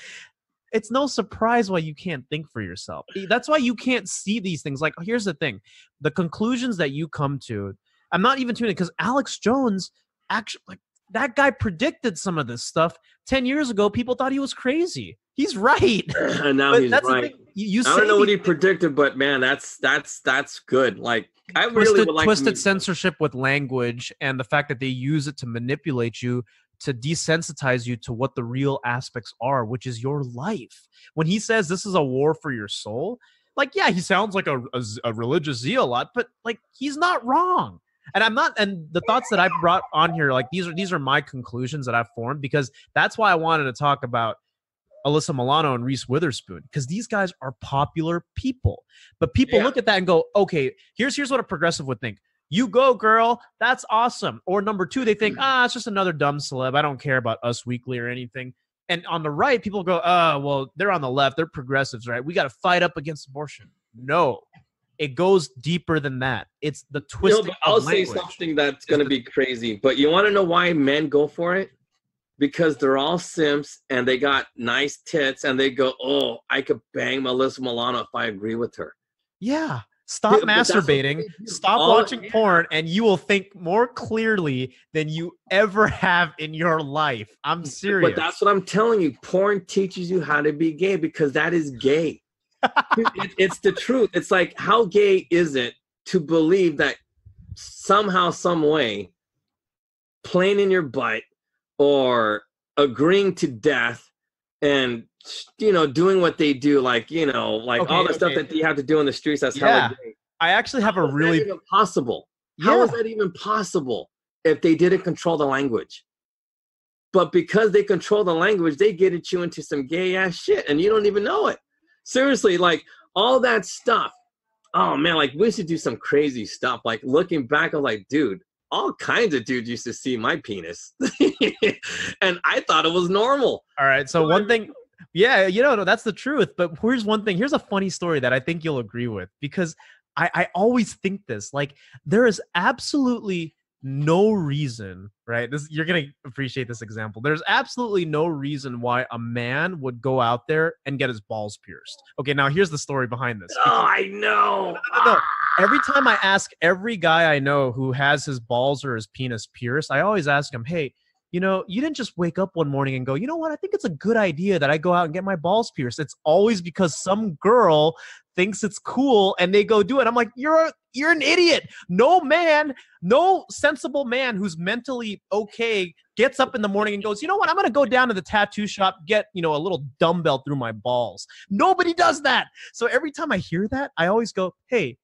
E: It's no surprise why you can't think for yourself. That's why you can't see these things. Like, here's the thing. The conclusions that you come to, I'm not even tuning, because Alex Jones, actually, like, that guy predicted some of this stuff 10 years ago. People thought he was crazy. He's right.
F: And now he's right. I don't know what he predicted, but man, that's good. Like, I really would like
E: twisted censorship with language, and the fact that they use it to manipulate you, to desensitize you to what the real aspects are, which is your life. When he says this is a war for your soul, like, yeah, he sounds like a religious zealot, but, like, he's not wrong. And I'm not, and the thoughts that I brought on here, like these are my conclusions that I've formed, because that's why I wanted to talk about Alyssa Milano and Reese Witherspoon, because these guys are popular people. But people look at that and go, okay, here's what a progressive would think. You go, girl. That's awesome. Or number two, they think, it's just another dumb celeb. I don't care about Us Weekly or anything. And on the right, people go, well, they're on the left. They're progressives, right? We got to fight up against abortion. No, it goes deeper than that. It's the twisting
F: I'll
E: of language.
F: say something that's going to be crazy. But you want to know why men go for it? Because they're all simps and they got nice tits and they go, oh, I could bang Alyssa Milano if I agree with her.
E: Yeah. Stop masturbating, stop watching porn, and you will think more clearly than you ever have in your life. I'm serious.
F: But that's what I'm telling you. Porn teaches you how to be gay because that is gay. It's the truth. It's like, how gay is it to believe that somehow, some way, playing in your butt or agreeing to death and doing what they do, like all the stuff that you have to do in the streets, that's hella gay.
E: I actually have a really
F: even possible. How is that even possible if they didn't control the language? But because they control the language, they get you into some gay ass shit and you don't even know it. Seriously, like all that stuff. Oh man, like we should do some crazy stuff. Like looking back, I'm like, dude, all kinds of dudes used to see my penis. And I thought it was normal.
E: All right, so one thing. Yeah, no, that's the truth. But here's one thing. Here's a funny story that I think you'll agree with, because I always think this, like, there is absolutely no reason, right? You're going to appreciate this example. There's absolutely no reason why a man would go out there and get his balls pierced. Okay, now here's the story behind this.
F: I know.
E: No. Every time I ask every guy I know who has his balls or his penis pierced, I always ask him, hey, you didn't just wake up one morning and go, you know what? I think it's a good idea that I go out and get my balls pierced. It's always because some girl thinks it's cool and they go do it. I'm like, you're an idiot. No man, no sensible man who's mentally okay gets up in the morning and goes, you know what? I'm going to go down to the tattoo shop, get, a little dumbbell through my balls. Nobody does that. So every time I hear that, I always go, hey,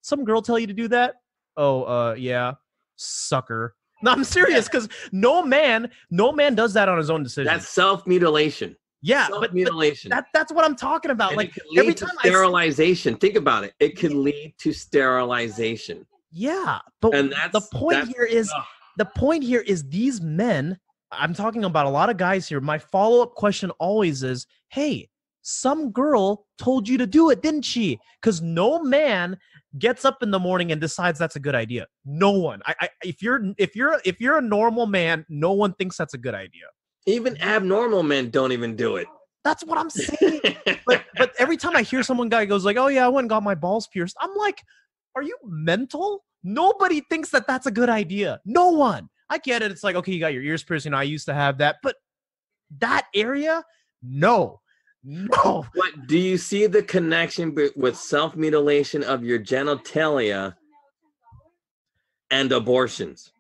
E: some girl tell you to do that? Oh, yeah, sucker. No, I'm serious, because no man does that on his own decision.
F: That's self-mutilation.
E: Yeah,
F: self-mutilation.
E: But that's what I'm talking about.
F: And
E: like
F: it could lead to sterilization. Think about it. It could lead to sterilization.
E: Yeah, but the point here is these men. I'm talking about a lot of guys here. My follow-up question always is, hey, some girl told you to do it, didn't she? Because no man gets up in the morning and decides that's a good idea. No one. If you're a normal man, no one thinks that's a good idea.
F: Even abnormal men don't even do it.
E: That's what I'm saying. but every time I hear guy goes like, oh yeah, I went and got my balls pierced, I'm like, are you mental? Nobody thinks that that's a good idea. No one. I get it. It's like, okay, you got your ears pierced. I used to have that, but that area, no.
F: But do you see the connection with self-mutilation of your genitalia and abortions?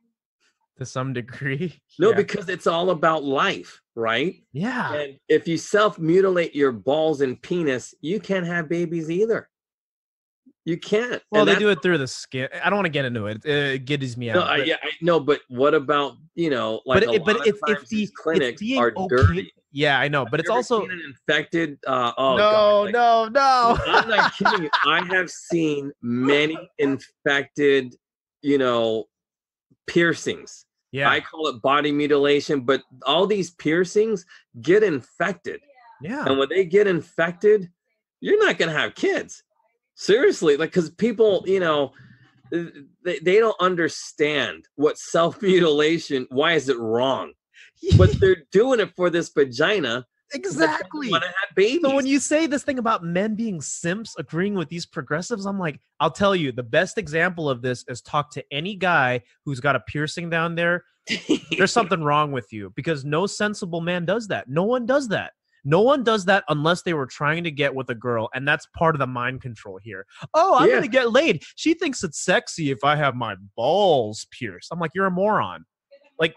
E: To some degree.
F: No, because it's all about life, right?
E: Yeah.
F: And if you self-mutilate your balls and penis, you can't have babies either. You can't.
E: Well, they do it through the skin. I don't want to get into it. It giddies me out.
F: No, but what about, like
E: if
F: these clinics are dirty.
E: Yeah, I know, but it's also
F: an infected.
E: No.
F: I'm not kidding you. I have seen many infected, piercings. Yeah, I call it body mutilation, but all these piercings get infected.
E: Yeah,
F: and when they get infected, you're not gonna have kids. Seriously, like, because people, they don't understand what self-mutilation. Why is it wrong? But they're doing it for this vagina.
E: Exactly.
F: Want to have babies.
E: So when you say this thing about men being simps, agreeing with these progressives, I'm like, I'll tell you, the best example of this is talk to any guy who's got a piercing down there. There's something wrong with you, because no sensible man does that. No one does that. No one does that unless they were trying to get with a girl, and that's part of the mind control here. Oh, I'm going to get laid. She thinks it's sexy if I have my balls pierced. I'm like, you're a moron. Like,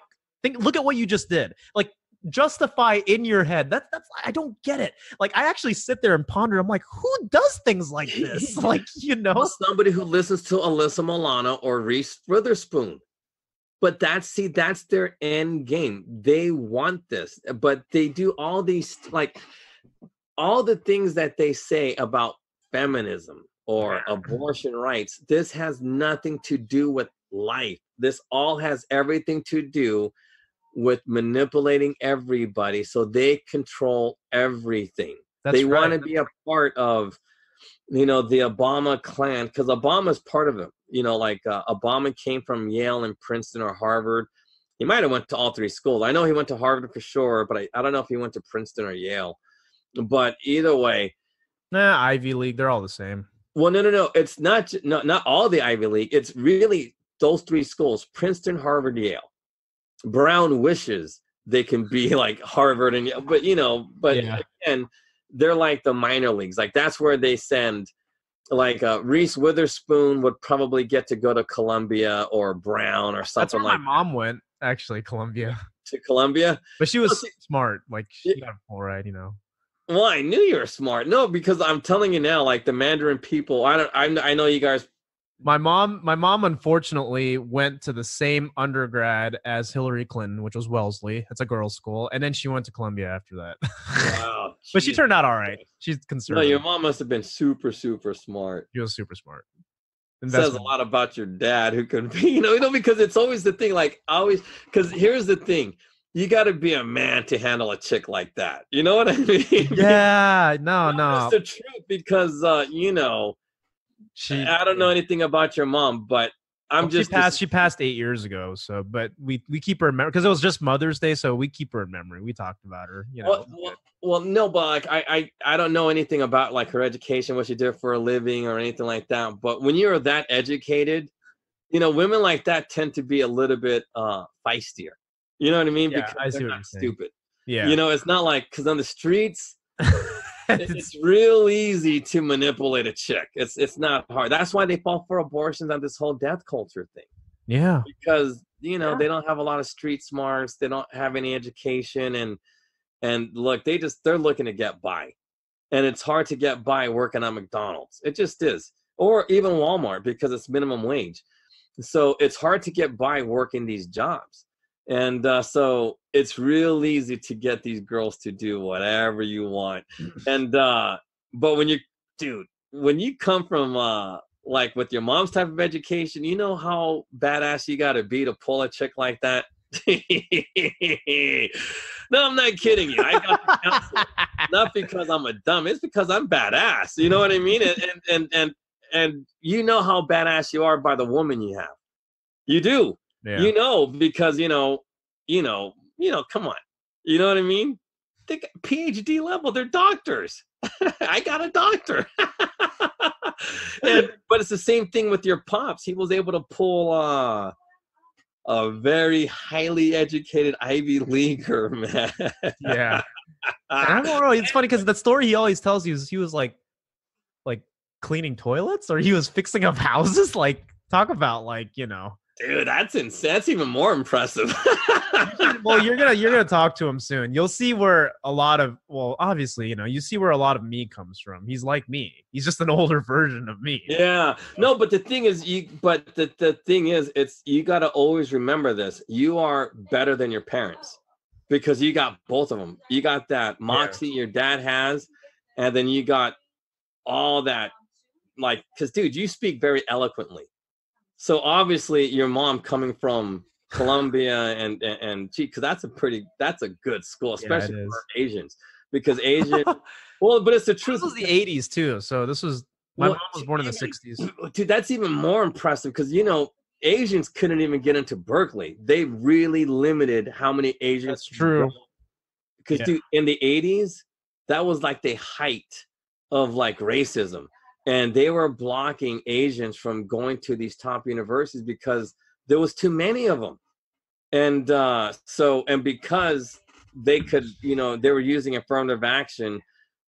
E: look at what you just did. Like, justify in your head. That's I don't get it. Like, I actually sit there and ponder. I'm like, who does things like this? Like,
F: Well, somebody who listens to Alyssa Milano or Reese Witherspoon. But that's their end game. They want this, but they do all these, like, all the things that they say about feminism or abortion rights. This has nothing to do with life. This all has everything to do with manipulating everybody so they control everything. They want to be a part of, the Obama clan, because Obama's part of it. Obama came from Yale and Princeton or Harvard. He might have went to all three schools. I know he went to Harvard for sure, but I don't know if he went to Princeton or Yale. But either way,
E: Ivy League, they're all the same.
F: Well, no. It's not all the Ivy League. It's really those three schools: Princeton, Harvard, Yale. Brown wishes they can be like Harvard and Yale, but again, they're like the minor leagues. Like, that's where they send. Like Reese Witherspoon would probably get to go to Columbia or Brown or something.
E: That's where my mom went, actually, Columbia.
F: To Columbia?
E: But she was smart. Like, she got a full ride,
F: Well, I knew you were smart. No, because I'm telling you now, like, the Mandarin people, I know you guys.
E: My mom, unfortunately, went to the same undergrad as Hillary Clinton, which was Wellesley. It's a girls' school. And then she went to Columbia after that.
F: Wow.
E: But she turned out all right. She's conservative.
F: No, your mom must have been super, super smart.
E: She was super smart.
F: Says a lot about your dad, who could be, because it's always the thing, like, because here's the thing. You got to be a man to handle a chick like that. You know what I mean?
E: Yeah, no.
F: That's the truth, because, I don't know anything about your mom, but she passed
E: 8 years ago. So, but we keep her in memory because it was just Mother's Day. So we keep her in memory. We talked about her,
F: Well, no, but like, I don't know anything about like her education, what she did for a living or anything like that. But when you're that educated, women like that tend to be a little bit feistier. You know what I mean?
E: Yeah,
F: because they're not stupid.
E: Yeah.
F: It's not like, because on the streets, it's real easy to manipulate a chick. It's not hard. That's why they fall for abortions on this whole death culture thing.
E: Yeah.
F: Because, they don't have a lot of street smarts. They don't have any education. And look, they're looking to get by. And it's hard to get by working on McDonald's. It just is. Or even Walmart, because it's minimum wage. So it's hard to get by working these jobs. And so it's real easy to get these girls to do whatever you want. And but when you come from like with your mom's type of education, you know how badass you got to be to pull a chick like that. No, I'm not kidding you. I got the counsel, not because I'm a dumb. It's because I'm badass. You know what I mean? And you know how badass you are by the woman you have. You do. Yeah. Because come on. You know what I mean? They got PhD level, they're doctors. I got a doctor. But it's the same thing with your pops. He was able to pull a very highly educated Ivy Leaguer, man.
E: Yeah. I don't know. It's funny because the story he always tells you is he was like cleaning toilets, or he was fixing up houses. Like, talk about
F: Dude, that's insane. That's even more impressive.
E: Well, you're gonna talk to him soon. You'll see where obviously, you see where a lot of me comes from. He's like me. He's just an older version of me.
F: Yeah. No, but the thing is, you got to always remember this. You are better than your parents because you got both of them. You got that moxie your dad has, and then you got all that, because dude, you speak very eloquently. So obviously your mom coming from Columbia and because that's a good school, especially for Asians, because Asian, but it's the truth.
E: This was the 80s too. So my mom was born in the 60s.
F: Dude, that's even more impressive because, Asians couldn't even get into Berkeley. They really limited how many Asians.
E: That's true.
F: Because dude, in the 80s, that was like the height of like racism. And they were blocking Asians from going to these top universities because there was too many of them. And because they could, they were using affirmative action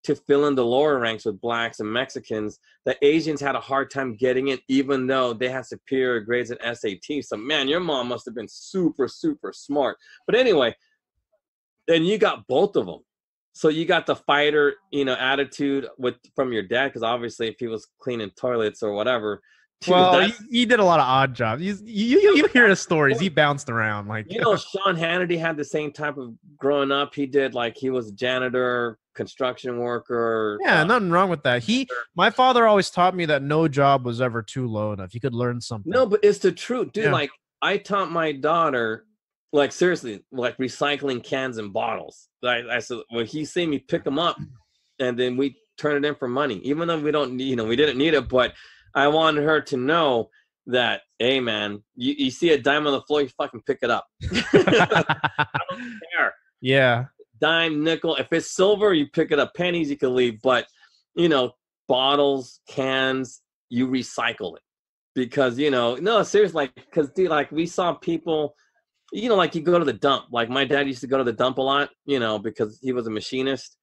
F: to fill in the lower ranks with blacks and Mexicans, the Asians had a hard time getting in, even though they had superior grades in SAT. So man, your mom must have been super, super smart. But anyway, And you got both of them. So you got the fighter, attitude from your dad, because obviously if he was cleaning toilets or whatever.
E: Dude, well, he did a lot of odd jobs. You hear the stories. He bounced around like.
F: Sean Hannity had the same type of growing up. He did he was a janitor, construction worker.
E: Yeah, nothing wrong with that. My father always taught me that no job was ever too low enough. You could learn something.
F: No, but it's the truth, dude. Yeah. I taught my daughter. Seriously, recycling cans and bottles. I said, when he see me pick them up, and then we turn it in for money, even though we don't, we didn't need it. But I wanted her to know that, hey, man, you see a dime on the floor, you fucking pick it up. I don't care.
E: Yeah.
F: Dime, nickel. If it's silver, you pick it up. Pennies, you can leave. But, bottles, cans, you recycle it. Because, no, seriously, because, dude, we saw people. You go to the dump. My dad used to go to the dump a lot, because he was a machinist,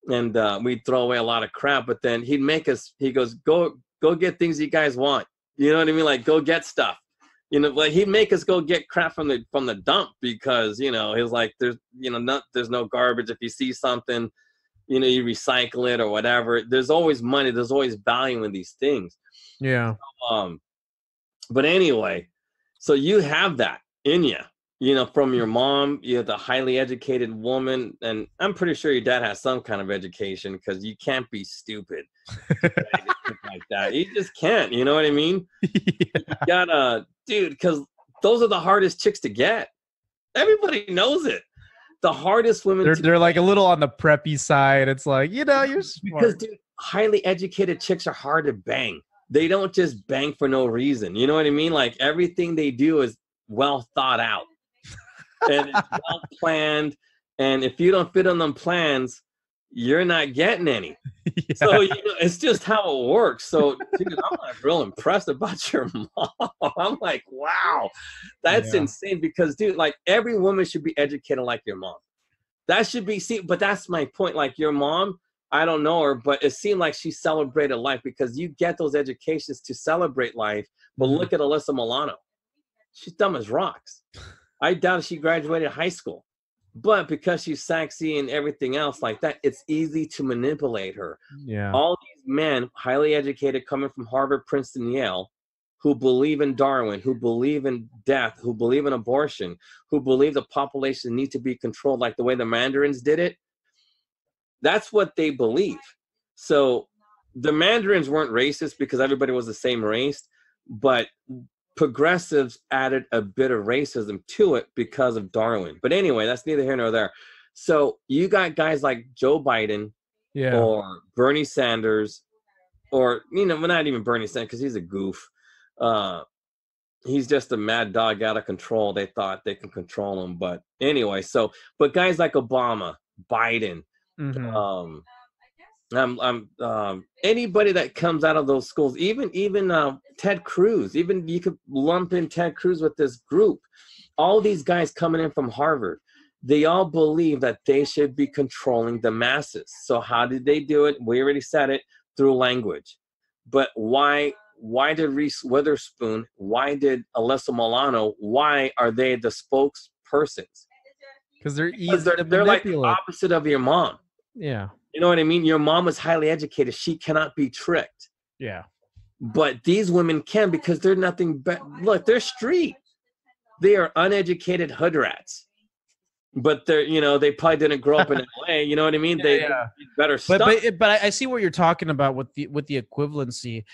F: and we'd throw away a lot of crap. But then he'd make us. He goes, go get things you guys want. You know what I mean? Go get stuff. He'd make us go get crap from the dump, because he was there's no garbage. If you see something, you recycle it or whatever. There's always money. There's always value in these things.
E: Yeah.
F: But anyway, so you have that in you. From your mom, you're the highly educated woman, and I'm pretty sure your dad has some kind of education, because you can't be stupid like that. You just can't. You know what I mean? Yeah. You gotta, dude, because those are the hardest chicks to get. Everybody knows it. The hardest women.
E: They're a little on the preppy side. It's you're smart.
F: Because, dude, highly educated chicks are hard to bang. They don't just bang for no reason. You know what I mean? Everything they do is well thought out. And it's well planned, and if you don't fit on them plans, you're not getting any. Yeah. So it's just how it works. So, dude, I'm real impressed about your mom. I'm wow, that's insane. Because, dude, every woman should be educated like your mom. That should be but that's my point. Your mom, I don't know her, but it seemed like she celebrated life, because you get those educations to celebrate life. But look at Alyssa Milano. She's dumb as rocks. I doubt she graduated high school, but because she's sexy and everything else like that, it's easy to manipulate her.
E: Yeah.
F: All these men, highly educated, coming from Harvard, Princeton, Yale, who believe in Darwin, who believe in death, who believe in abortion, who believe the population needs to be controlled like the way the Mandarins did it. That's what they believe. So the Mandarins weren't racist because everybody was the same race, but progressives added a bit of racism to it because of Darwin. But anyway, that's neither here nor there. So you got guys like Joe Biden, or Bernie Sanders, or, not even Bernie Sanders, because he's a goof. He's just a mad dog out of control. They thought they can control him. But anyway, but guys like Obama, Biden, anybody that comes out of those schools, even Ted Cruz, even you could lump in Ted Cruz with this group. All these guys coming in from Harvard, they all believe that they should be controlling the masses. So how did they do it? We already said it, through language. But why did Reese Witherspoon, why did Alyssa Milano, why are they the spokespersons?
E: Because they're easy to
F: they're like the opposite of your mom.
E: Yeah.
F: You know what I mean? Your mom was highly educated. She cannot be tricked.
E: Yeah.
F: But these women can, because they're nothing but, look, they're street. They are uneducated hood rats. But they're, they probably didn't grow up in LA. You know what I mean? They better stuff.
E: But I see what you're talking about with the equivalency,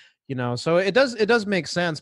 E: So it does make sense.